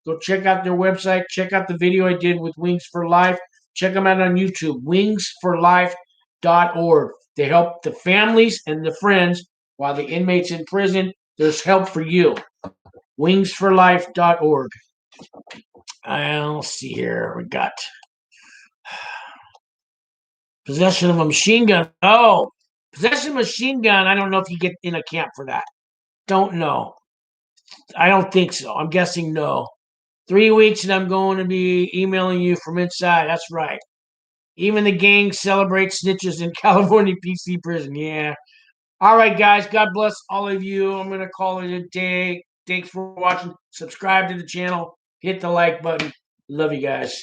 Go check out their website. Check out the video I did with Wings for Life. Check them out on YouTube, wingsforlife.org. They help the families and the friends while the inmate's in prison. There's help for you. Wingsforlife.org. I'll see here. We got possession of a machine gun. Oh, possession of a machine gun. I don't know if you get in a camp for that. Don't know. I don't think so. I'm guessing no. 3 weeks and I'm going to be emailing you from inside. That's right. Even the gang celebrates snitches in California PC prison. Yeah. All right, guys. God bless all of you. I'm going to call it a day. Thanks for watching. Subscribe to the channel. Hit the like button. Love you guys.